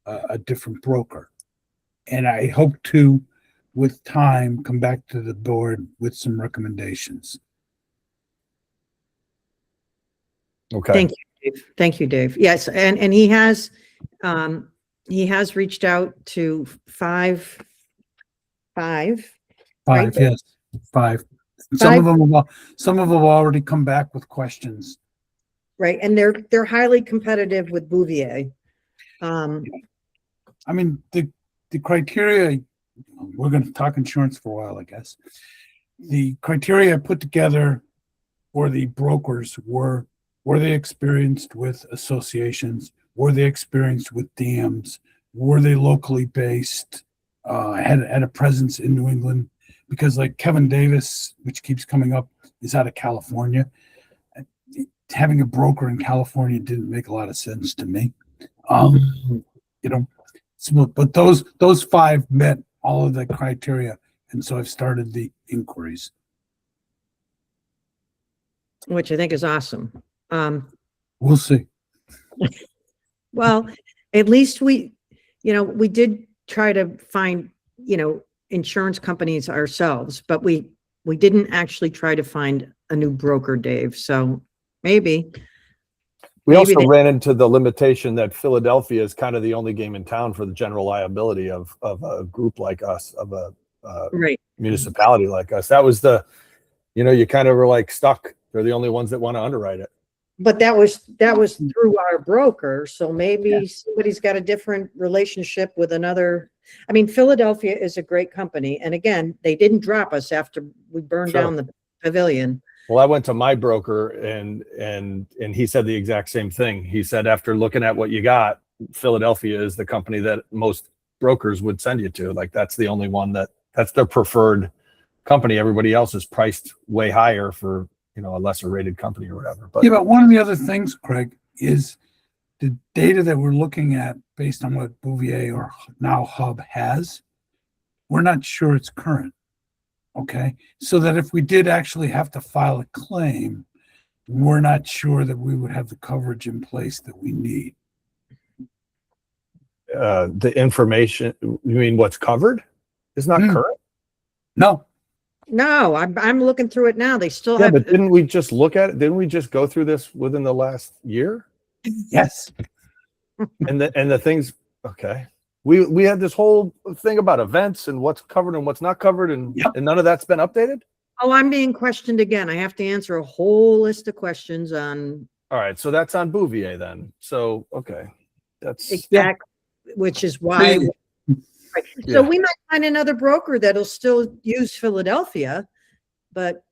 a different broker. And I hope to, with time, come back to the board with some recommendations. Okay. Thank you, Dave. Thank you, Dave. Yes, and he has reached out to five. Five, Right. yes, five. Some of them have already come back with questions. Right, and they're highly competitive with Bouvier. I mean, the criteria, we're going to talk insurance for a while, I guess. The criteria I put together for the brokers were they experienced with associations? Were they experienced with dams? Were they locally based? Had a presence in New England? Because like Kevin Davis, which keeps coming up, is out of California. Having a broker in California didn't make a lot of sense to me. But those five met all of the criteria, and so I've started the inquiries. Which I think is awesome. We'll see. Well, at least we did try to find, insurance companies ourselves, but we didn't actually try to find a new broker, Dave. So maybe. We Maybe also they- ran into the limitation that Philadelphia is kind of the only game in town for the general liability of a group like us, of a Right. municipality like us. That was you kind of were like stuck. They're the only ones that want to underwrite it. But that was through our broker, so maybe somebody's got a different relationship with another. I mean, Philadelphia is a great company, and again, they didn't drop us after we burned Sure. down the pavilion. Well, I went to my broker and he said the exact same thing. He said, after looking at what you got, Philadelphia is the company that most brokers would send you to. Like, that's the only one that's their preferred company. Everybody else is priced way higher for, a lesser rated company or whatever. But Yeah, but one of the other things, Craig, is the data that we're looking at based on what Bouvier or now Hub has, we're not sure it's current. Okay, so that if we did actually have to file a claim, we're not sure that we would have the coverage in place that we need. the information, you mean what's covered is not Hmm. current? No, No, I'm looking through it now. They still Yeah, have, but didn't we just look at it? Didn't we just go through this within the last year? yes, And the things, okay. We had this whole thing about events and what's covered and what's not covered, and Yep. none of that's been updated? oh, I'm being questioned again. I have to answer a whole list of questions on All right, so that's on Bouvier then. So, okay. That's exact, which is why. See, Right. Yeah. So we might find another broker that'll still use Philadelphia, but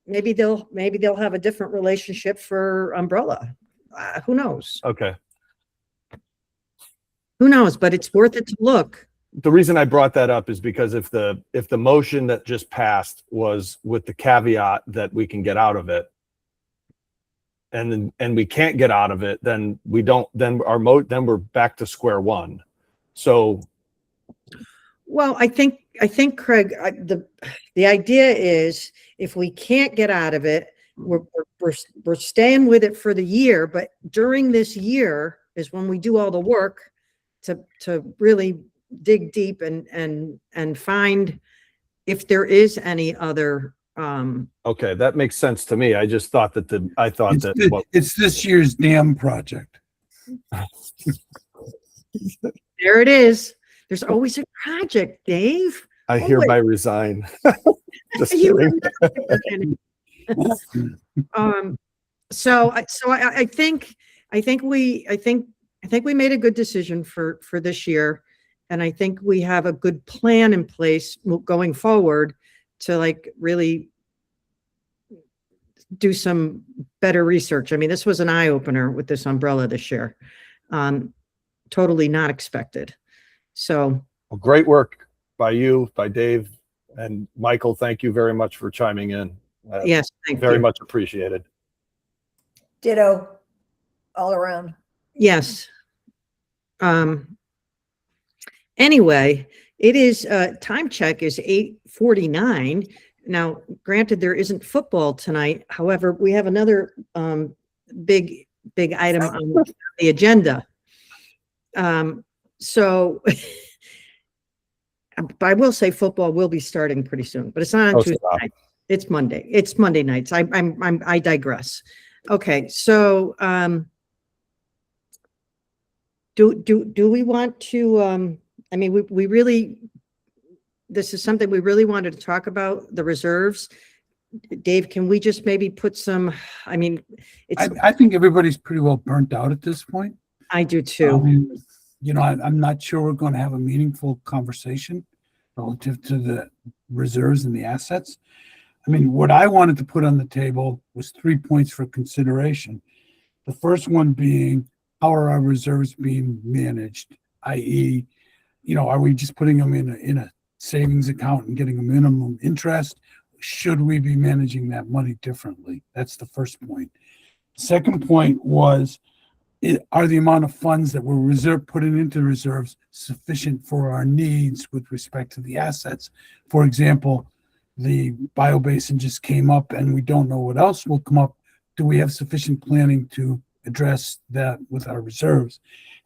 maybe they'll have a different relationship for umbrella. Who knows? okay. Who knows? But it's worth it to look. The reason I brought that up is because if the motion that just passed was with the caveat that we can get out of it, and we can't get out of it, then then we're back to square one. So Well, I think Craig, the idea is if we can't get out of it, we're staying with it for the year, but during this year is when we do all the work to really dig deep and find if there is any other, okay, that makes sense to me. I just thought that it's this year's dam project. there it is. There's always a project, Dave. I hereby resign. Just You kidding. So I think we made a good decision for this year. And I think we have a good plan in place going forward to like really do some better research. I mean, this was an eye opener with this umbrella this year. Totally not expected. So Well, great work by you, by Dave, and Michael. Thank you very much for chiming in. yes, thank Very you. much appreciated. Ditto, all around. Yes. Anyway, it is, time check is 8:49. Now, granted, there isn't football tonight. However, we have another, big item on the agenda. So but I will say football will be starting pretty soon, but it's not on Oh, Tuesday stop. night. It's Monday. It's Monday nights. I digress. Okay, so, do we want to, I mean, we really, this is something we really wanted to talk about, the reserves. Dave, can we just maybe put some, I mean, it's, I think everybody's pretty well burnt out at this point. I do too. I'm not sure we're going to have a meaningful conversation relative to the reserves and the assets. I mean, what I wanted to put on the table was 3 points for consideration. The first one being, how are our reserves being managed? i.e., are we just putting them in a savings account and getting a minimum interest? Should we be managing that money differently? That's the first point. Second point was, are the amount of funds that we're putting into reserves sufficient for our needs with respect to the assets? For example, the biobasin just came up and we don't know what else will come up. Do we have sufficient planning to address that with our reserves?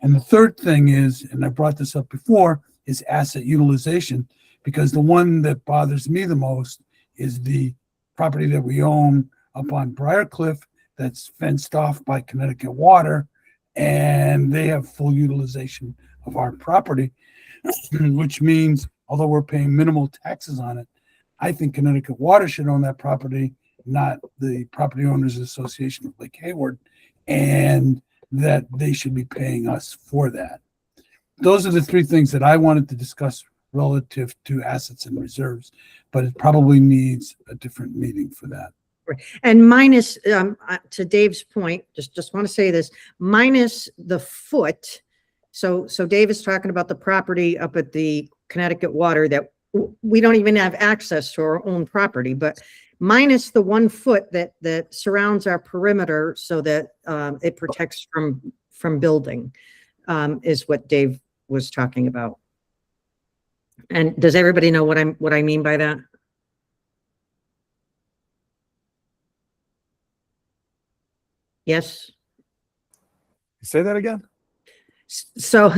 And the third thing is, and I brought this up before, is asset utilization, because the one that bothers me the most is the property that we own up on Briarcliff that's fenced off by Connecticut Water, and they have full utilization of our property, which means although we're paying minimal taxes on it, I think Connecticut Water should own that property, not the Property Owners Association of Lake Hayward, and that they should be paying us for that. Those are the three things that I wanted to discuss relative to assets and reserves, but it probably needs a different meeting for that. And minus, to Dave's point, just want to say this, minus the foot. So Dave is talking about the property up at the Connecticut Water that we don't even have access to our own property, but minus the 1 foot that surrounds our perimeter so that it protects from building, is what Dave was talking about. And does everybody know what I mean by that? Yes. Say that again? So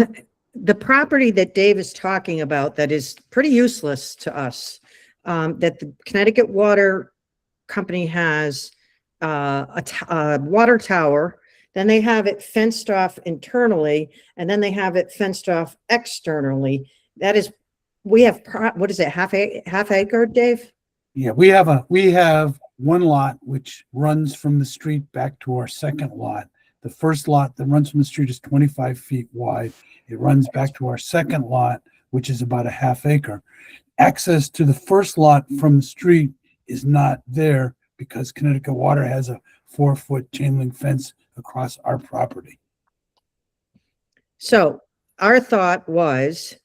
the property that Dave is talking about that is pretty useless to us, that the Connecticut Water Company has a water tower, then they have it fenced off internally, and then they have it fenced off externally. That is, we have, what is it, half acre, Dave? Yeah, we have one lot which runs from the street back to our second lot. The first lot that runs from the street is 25 feet wide. It runs back to our second lot, which is about a half acre. Access to the first lot from the street is not there because Connecticut Water has a 4-foot chain link fence across our property. So our thought was,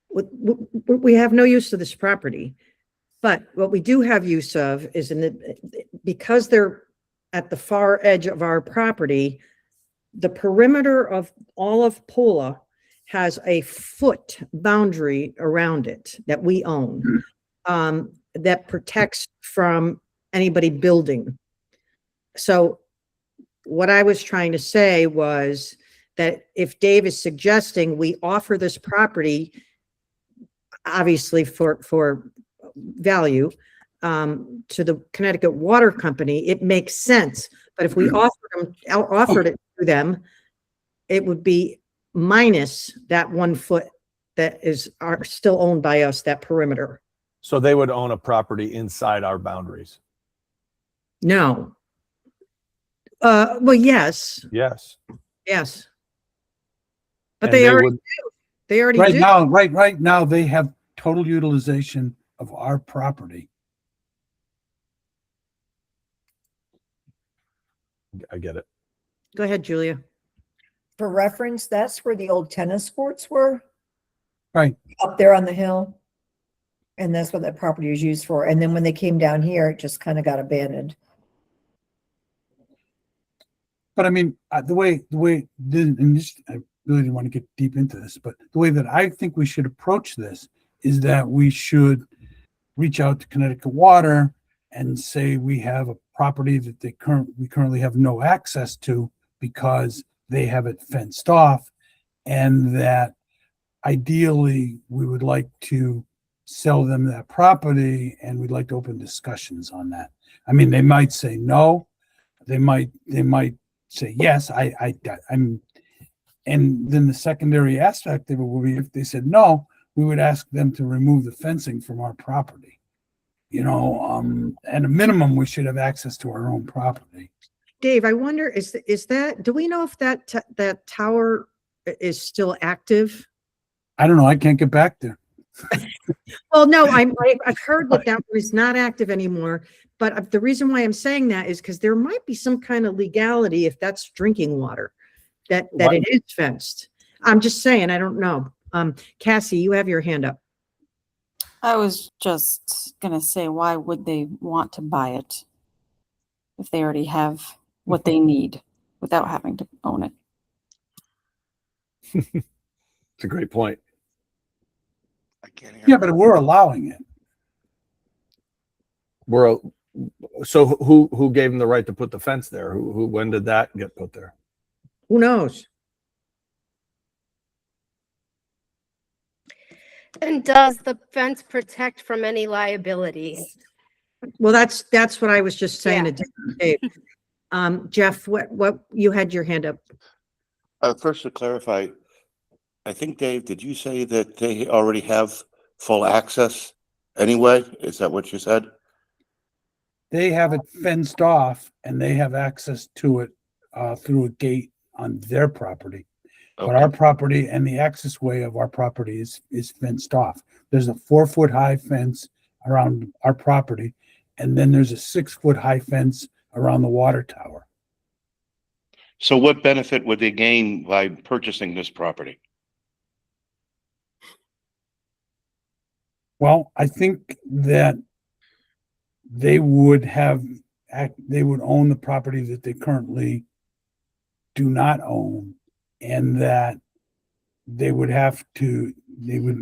we have no use of this property, but what we do have use of is because they're at the far edge of our property, the perimeter of all of Pula has a foot boundary around it that we own, that protects from anybody building. So what I was trying to say was that if Dave is suggesting we offer this property, obviously for value, to the Connecticut Water Company, it makes sense. But if we offered it to them, it would be minus that 1 foot that are still owned by us, that perimeter. So they would own a property inside our boundaries. No. Well, yes, Yes. yes. But And they they already would- do. They already Right do. now, right now, they have total utilization of our property. I get it. Go ahead, Julia. For reference, that's where the old tennis courts were, Right. up there on the hill. And that's what that property was used for. And then when they came down here, it just kind of got abandoned. But I mean, and this, I really didn't want to get deep into this, but the way that I think we should approach this is that we should reach out to Connecticut Water and say we have a property that we currently have no access to because they have it fenced off, and that ideally we would like to sell them that property, and we'd like to open discussions on that. I mean, they might say no, they might say yes. I'm, and then the secondary aspect of it will be if they said no, we would ask them to remove the fencing from our property. You know, at a minimum, we should have access to our own property. Dave, I wonder, is that, do we know if that tower is still active? I don't know. I can't get back there. Well, no, I've heard that was not active anymore, but the reason why I'm saying that is because there might be some kind of legality if that's drinking water, that it is fenced. I'm just saying, I don't know. Cassie, you have your hand up. I was just gonna say, why would they want to buy it if they already have what they need without having to own it? It's a great point. I can't hear. Yeah, but we're allowing it. So who gave them the right to put the fence there? When did that get put there? Who knows? And does the fence protect from any liabilities? Well, that's what I was just saying Yeah. to Dave. Jeff, what, you had your hand up. First to clarify, I think, Dave, did you say that they already have full access anyway? Is that what you said? They have it fenced off and they have access to it through a gate on their property. But Okay. our property and the access way of our property is fenced off. There's a 4-foot high fence around our property, and then there's a 6-foot high fence around the water tower. So what benefit would they gain by purchasing this property? Well, I think that they would they would own the property that they currently do not own, and that they would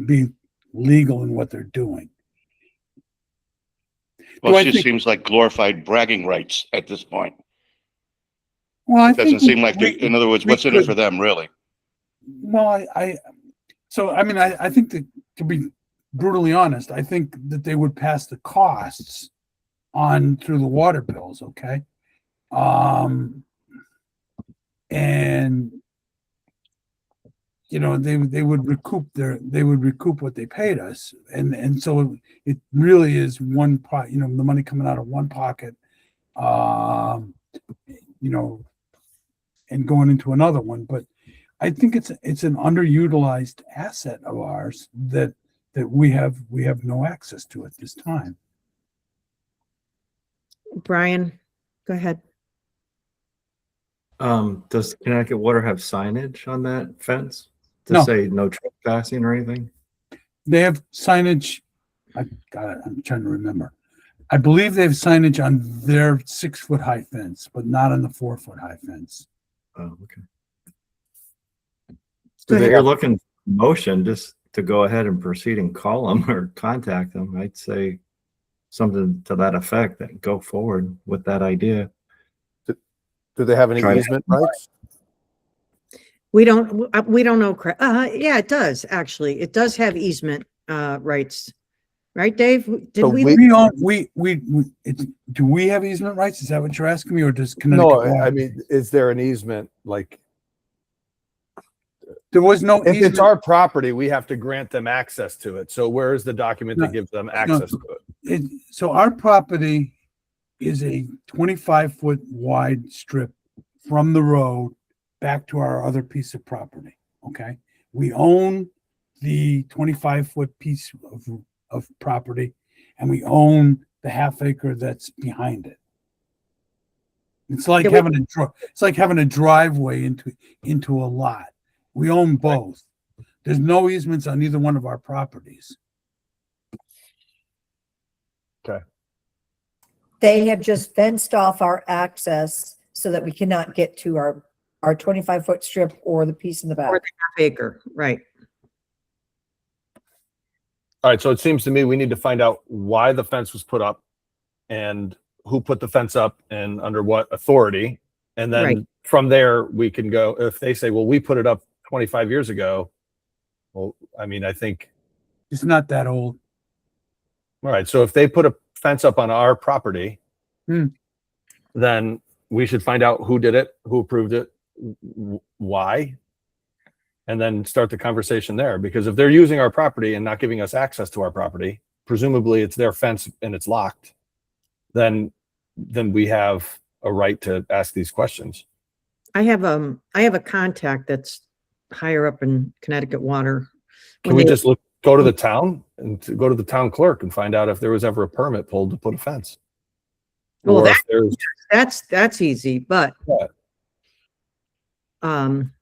be legal in what they're doing. Well, Do I it just think- seems like glorified bragging rights at this point. Well, I It doesn't think seem like, in other words, we what's in it could- for them, really? Well, I think that, to be brutally honest, I think that they would pass the costs on through the water bills, okay? And you know, they would recoup what they paid us. And so it really is one pot, you know, the money coming out of one pocket, you know, and going into another one. But I think it's an underutilized asset of ours that we have no access to at this time. Brian, go ahead. Does Connecticut Water have signage on that fence to No. say no trespassing or anything? They have signage. I'm trying to remember. I believe they have signage on their 6-foot high fence, but not on the 4-foot high fence. Oh, okay. Go If ahead. you're looking for motion, just to go ahead and proceed and call them or contact them, I'd say something to that effect, that go forward with that idea. Do they have any Try to- easement rights? We don't know. Yeah, it does, actually. It does have easement, rights. Right, Dave? Did So we? Do we have easement rights? Is that what you're asking me, or does No, Connecticut? I Water? mean, is there an easement? Like, There was no if it's easement. our property, we have to grant them access to it. So where is the document that No, gives them access to it? So our property is a 25-foot wide strip from the road back to our other piece of property. Okay, we own the 25-foot piece of property, and we own the half acre that's behind it. It's like Yeah, we- having a driveway into a lot. We own both. There's no easements on either one of our properties. They have just fenced off our access so that we cannot get to our 25-foot strip or the piece in the back. Or the half acre, right. All right, so it seems to me we need to find out why the fence was put up and who put the fence up and under what authority. And then Right. from there, we can go, if they say, well, we put it up 25 years ago. Well, I mean, I think, It's not that old. all right, so if they put a fence up on our property, Hmm. then we should find out who did it, who approved it, why, and then start the conversation there. Because if they're using our property and not giving us access to our property, presumably it's their fence and it's locked, then we have a right to ask these questions. I have a contact that's higher up in Connecticut Water. Can When we they- just go to the town and go to the town clerk and find out if there was ever a permit pulled to put a fence? Well, Or if there's, That's easy, but Yeah. um,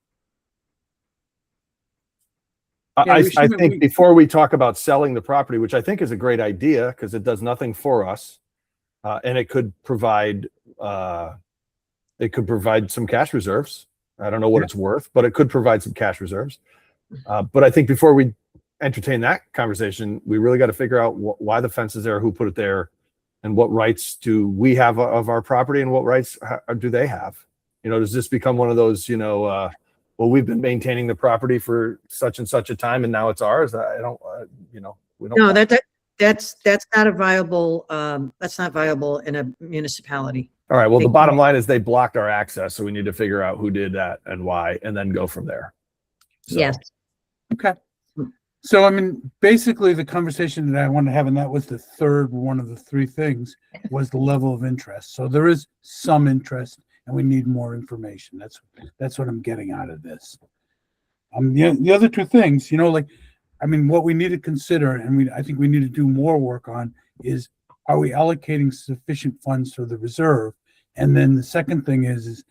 Yeah, we I should- think before we talk about selling the property, which I think is a great idea because it does nothing for us, and it could provide some cash reserves. I don't know what it's worth, but it could provide some cash reserves. But I think before we entertain that conversation, we really got to figure out why the fence is there, who put it there, and what rights do we have of our property, and what rights do they have? You know, does this become one of those, well, we've been maintaining the property for such and such a time and now it's ours? I don't, we don't. no, That's not a viable, that's not viable in a municipality. All right. Well, the Thank bottom you. line is they blocked our access, so we need to figure out who did that and why, and then go from there. So, Yes. Okay. So, I mean, basically the conversation that I wanted to have, and that was the third one of the three things, was the level of interest. So there is some interest and we need more information. That's what I'm getting out of this. The other two things, you know, like, I mean, what we need to consider, and I think we need to do more work on, is are we allocating sufficient funds for the reserve? And then the second thing is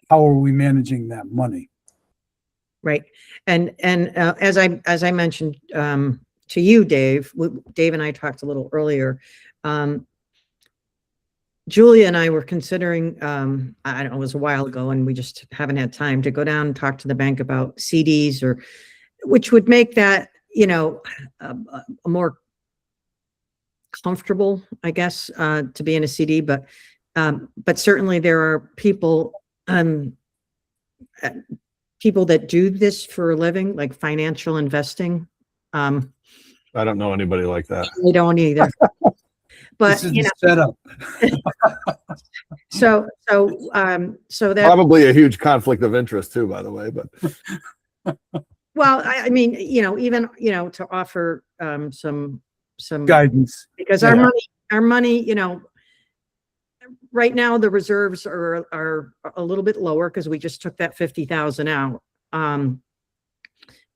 how are we managing that money? Right. And as I mentioned to you, Dave, Dave and I talked a little earlier. Julia and I were considering, I don't know, it was a while ago, and we just haven't had time to go down and talk to the bank about CDs, or which would make that, you know, a more comfortable, I guess, to be in a CD. But certainly there are people that do this for a living, like financial investing. I don't know anybody like that. We don't either. But This is you the know, setup. so that, Probably a huge conflict of interest too, by the way, but well, I mean, you know, even, you know, to offer some Guidance. because Yeah. our money, you know, right now the reserves are a little bit lower because we just took that 50,000 out.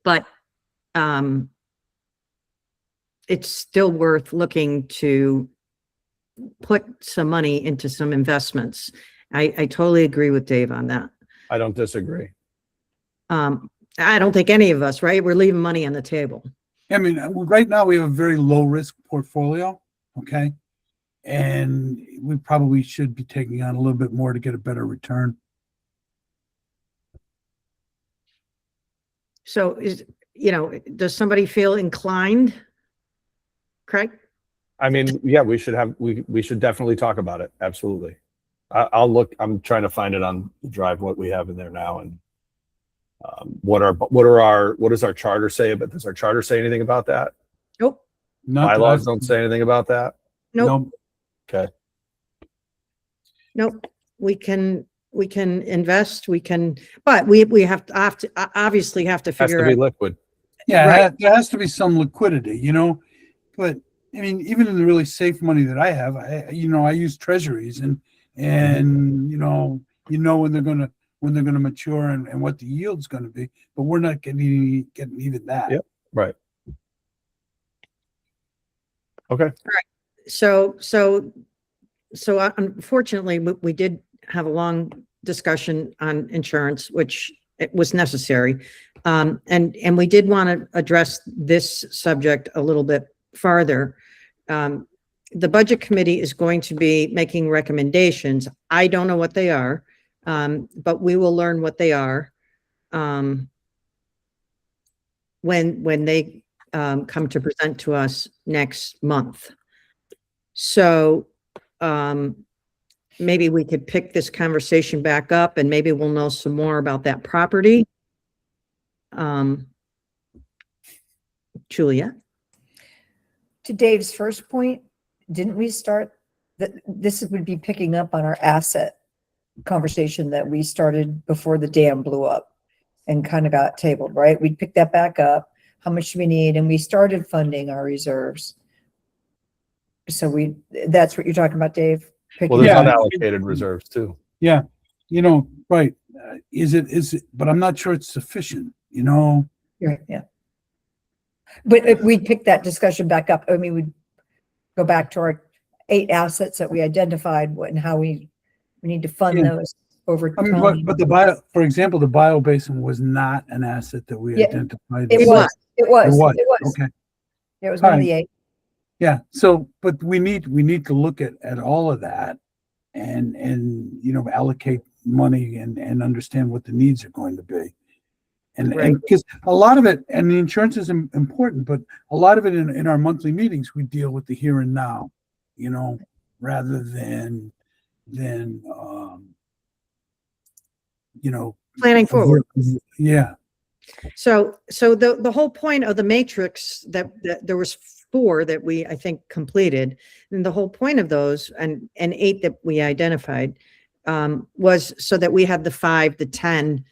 But it's still worth looking to put some money into some investments. I totally agree with Dave on that. I don't disagree. I don't think any of us, right? We're leaving money on the table. I mean, right now we have a very low risk portfolio. Okay. And we probably should be taking on a little bit more to get a better return. So you know, does somebody feel inclined? Craig? I mean, yeah, we should definitely talk about it. Absolutely. I'll look. I'm trying to find it on the drive what we have in there now, and what does our charter say? But does our charter say anything about that? Nope. Not that Bylaws I've- don't say anything about that. Nope. Nope. Nope. We can invest, but we have to obviously have to Has to figure be out. liquid. Yeah, Right. there has to be some liquidity, you know, but I mean, even in the really safe money that I have, I use treasuries and you know when they're gonna mature and what the yield's gonna be, but we're not getting even that. Yep. Right. Okay. So unfortunately, we did have a long discussion on insurance, which it was necessary. And we did want to address this subject a little bit farther. The budget committee is going to be making recommendations. I don't know what they are, but we will learn what they are when they come to present to us next month. So maybe we could pick this conversation back up, and maybe we'll know some more about that property. Julia? To Dave's first point, didn't we start that this would be picking up on our asset conversation that we started before the dam blew up and kind of got tabled, right? We'd pick that back up. How much do we need? And we started funding our reserves. So that's what you're talking about, Dave? Well, there's Yeah. unallocated reserves too. Yeah, you know, right. Is it, but I'm not sure it's sufficient, you know? Right, yeah. But if we pick that discussion back up, I mean, we'd go back to our 8 assets that we identified and how we need to fund Yeah. those over I mean, time. but for example, the biobasin was not an asset that we Yeah, identified. It as- was, it was, It was, it was. okay. It was one of Alright. the 8. Yeah, so, but we need to look at all of that and, you know, allocate money and understand what the needs are going to be. And Right. because a lot of it, and the insurance is important, but a lot of it in our monthly meetings, we deal with the here and now, you know, rather than, you know. Planning forward. Yeah, So the whole point of the matrix that there was 4 that we, I think, completed, and the whole point of those and 8 that we identified was so that we had the 5, the 10,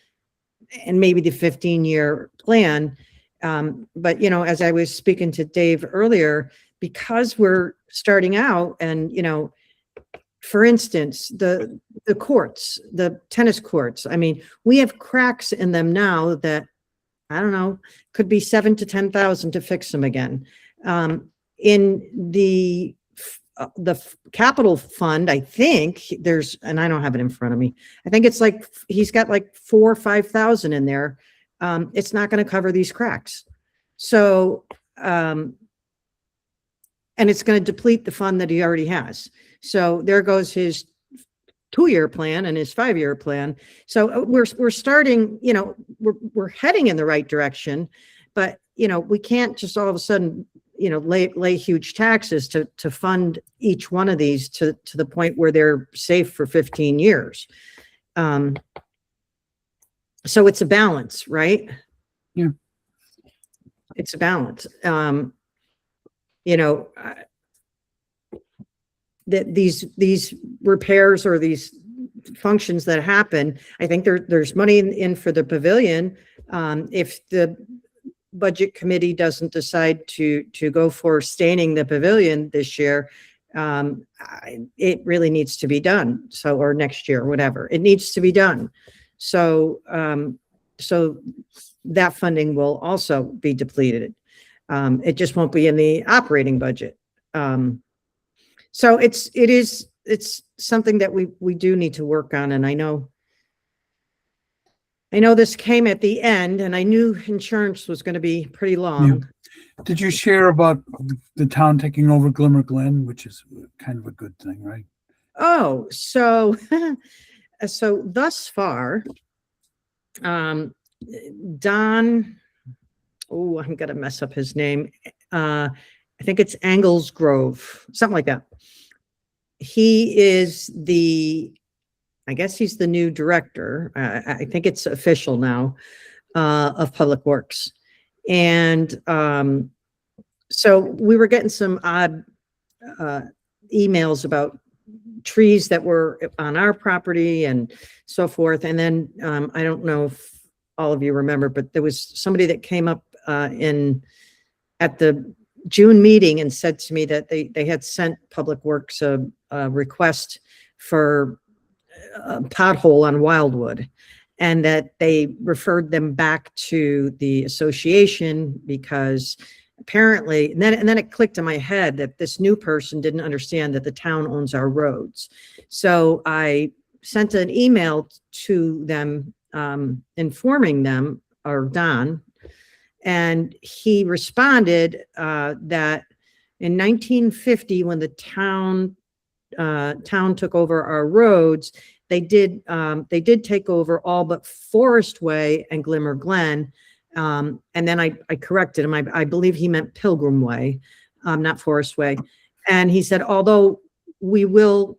and maybe the 15-year plan. But, you know, as I was speaking to Dave earlier, because we're starting out and, you know, for instance, the courts, the tennis courts, I mean, we have cracks in them now that, I don't know, could be 7 to 10,000 to fix them again. In the capital fund, I think there's, and I don't have it in front of me, I think it's like, he's got like 4,000 or 5,000 in there. It's not going to cover these cracks. So, and it's going to deplete the fund that he already has. So there goes his 2-year plan and his 5-year plan. So we're starting, you know, we're heading in the right direction, but, you know, we can't just all of a sudden, you know, lay huge taxes to fund each one of these to the point where they're safe for 15 years. So it's a balance, right? Yeah. It's a balance. You know, that these repairs or these functions that happen, I think there's money in for the pavilion. If the budget committee doesn't decide to go for staining the pavilion this year, it really needs to be done. So, or next year, whatever, it needs to be done. So, so that funding will also be depleted. It just won't be in the operating budget. So it's something that we do need to work on. And I know this came at the end, and I knew insurance was going to be pretty long. Did you share about the town taking over Glimmer Glen, which is kind of a good thing, right? Oh, so, so thus far, Don, oh, I'm going to mess up his name. I think it's Angles Grove, something like that. He is I guess he's the new director. I think it's official now, of Public Works. And so we were getting some odd emails about trees that were on our property and so forth. And then I don't know if all of you remember, but there was somebody that came up at the June meeting and said to me that they had sent Public Works a request for a pothole on Wildwood, and that they referred them back to the association because apparently, and then it clicked in my head that this new person didn't understand that the town owns our roads. So I sent an email to them, informing them, or Don, and he responded that in 1950, when the town took over our roads, they did take over all but Forest Way and Glimmer Glen. And then I corrected him. I believe he meant Pilgrim Way, not Forest Way. And he said, although we will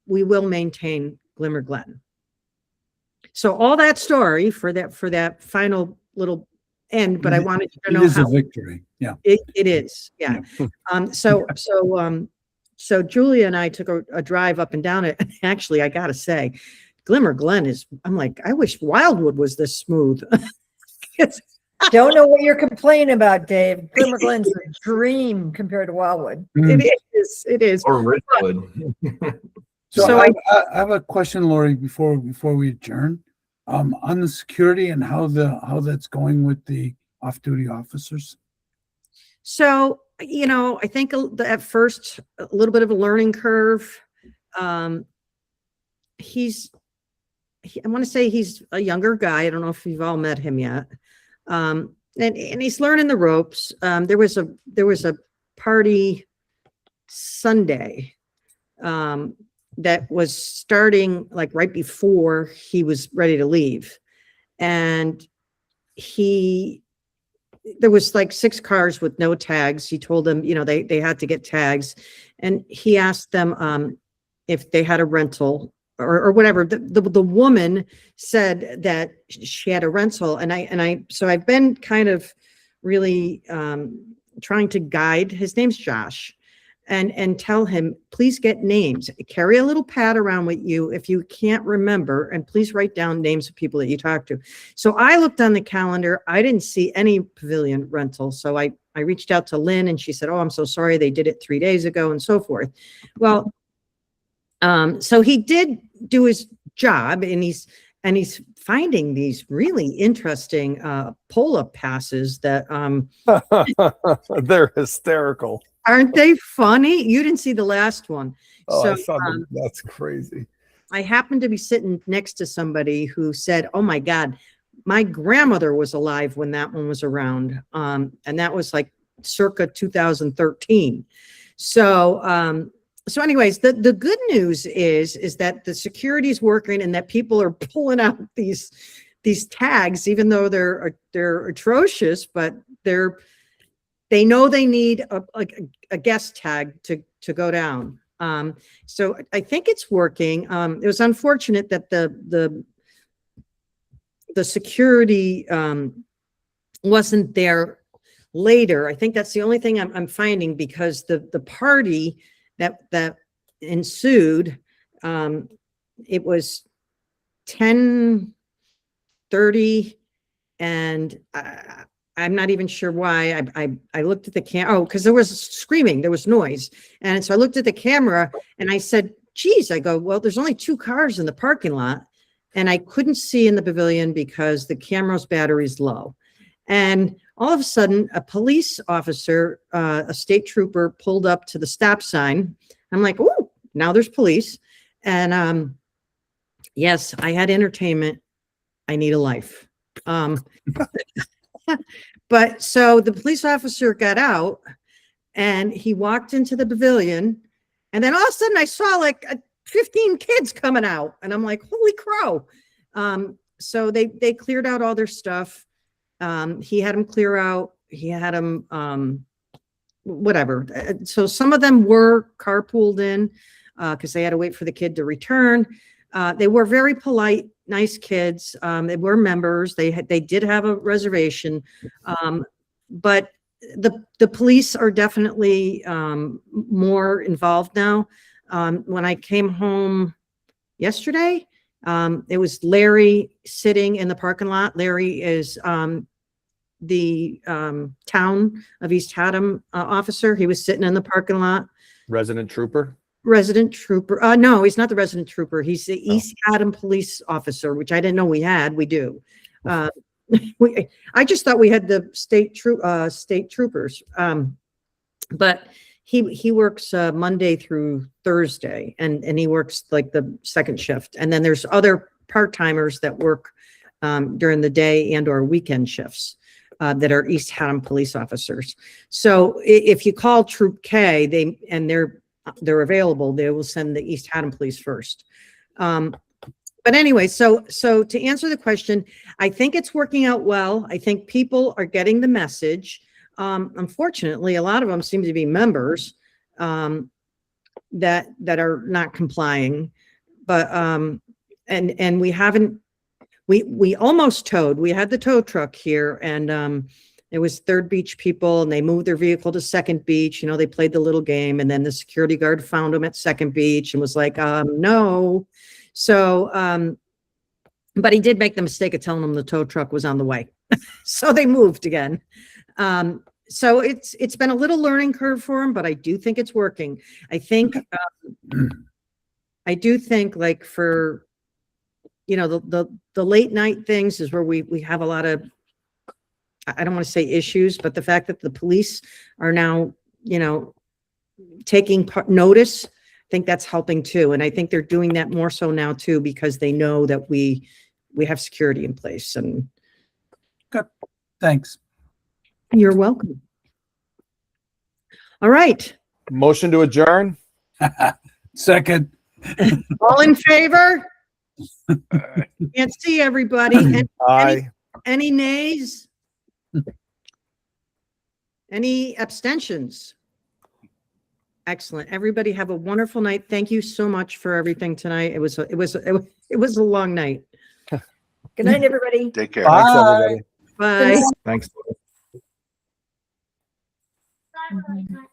maintain Glimmer Glen. So all that story for that final little end, but I wanted you to know it is how a victory. Yeah. it is. Yeah. So Julia and I took a drive up and down it. Actually, I gotta say, Glimmer Glen I'm like, I wish Wildwood was this smooth. Don't know what you're complaining about, Dave. Glimmer Glen's a dream compared to Wildwood. It is. Or Ridgewood. So I have a question, Lori, before we adjourn, on the security and how that's going with the off-duty officers. So, you know, I think at first a little bit of a learning curve. I want to say he's a younger guy. I don't know if you've all met him yet. And he's learning the ropes. There was a party Sunday that was starting like right before he was ready to leave. And there was like 6 cars with no tags. He told them, you know, they had to get tags. And he asked them if they had a rental or whatever, the woman said that she had a rental, so I've been kind of really trying to guide. His name's Josh, and tell him, please get names, carry a little pad around with you if you can't remember, and please write down names of people that you talk to. So I looked on the calendar, I didn't see any pavilion rental, so I reached out to Lynn, and she said, oh, I'm so sorry, they did it 3 days ago, and so forth. Well, so he did do his job, and he's finding these really interesting pull-up passes that They're hysterical. aren't they funny? You didn't see the last one. Oh, So I saw them. That's crazy. I happened to be sitting next to somebody who said, oh my God, my grandmother was alive when that one was around. And that was like circa 2013. So so anyways, the good news is that the security is working and that people are pulling out these tags, even though they're atrocious, but they know they need a guest tag to go down. So I think it's working. It was unfortunate that the security wasn't there later. I think that's the only thing I'm finding, because the party that ensued, it was 10:30, and I'm not even sure why. I looked at the camera. Oh, because there was screaming, there was noise. And so I looked at the camera and I said, geez, I go, well, there's only 2 cars in the parking lot. And I couldn't see in the pavilion because the camera's battery's low. And all of a sudden, a police officer, a state trooper, pulled up to the stop sign. I'm like, oh, now there's police. And yes, I had entertainment. I need a life. But so the police officer got out and he walked into the pavilion, and then all of a sudden I saw like 15 kids coming out, and I'm like, holy crow. So they cleared out all their stuff. He had them clear out. He had them, whatever. So some of them were carpooled in because they had to wait for the kid to return. They were very polite, nice kids. They were members. They did have a reservation, but the police are definitely more involved now. When I came home yesterday, it was Larry sitting in the parking lot. Larry is the town of East Haddam officer. He was sitting in the parking lot. Resident trooper. Resident trooper. No, he's not the resident trooper. He's the East Haddam police officer, which I didn't know we had. We do. I just thought we had the state troopers. But he works Monday through Thursday, and he works like the second shift. And then there's other part-timers that work during the day and or weekend shifts that are East Haddam police officers. So if you call Troop K, they're available, they will send the East Haddam police first. But anyway, so to answer the question, I think it's working out well. I think people are getting the message. Unfortunately, a lot of them seem to be members that are not complying. But and we almost towed. We had the tow truck here, and it was Third Beach people, and they moved their vehicle to Second Beach. They played the little game, and then the security guard found them at Second Beach and was like, no. So, but he did make the mistake of telling them the tow truck was on the way. So they moved again. So it's been a little learning curve for him, but I do think it's working. I do think like for, the late night things is where we have a lot of, I don't want to say issues, but the fact that the police are now, taking notice, I think that's helping too. And I think they're doing that more so now too, because they know that we have security in place. And Good. Thanks. you're welcome. All right. Motion to adjourn. Second. All in favor? Can't see everybody. Aye. Any nays? Any abstentions? Excellent. Everybody have a wonderful night. Thank you so much for everything tonight. It was a long night. Good night, everybody. Take care. Thanks, everybody. Bye. Thanks. Mhm.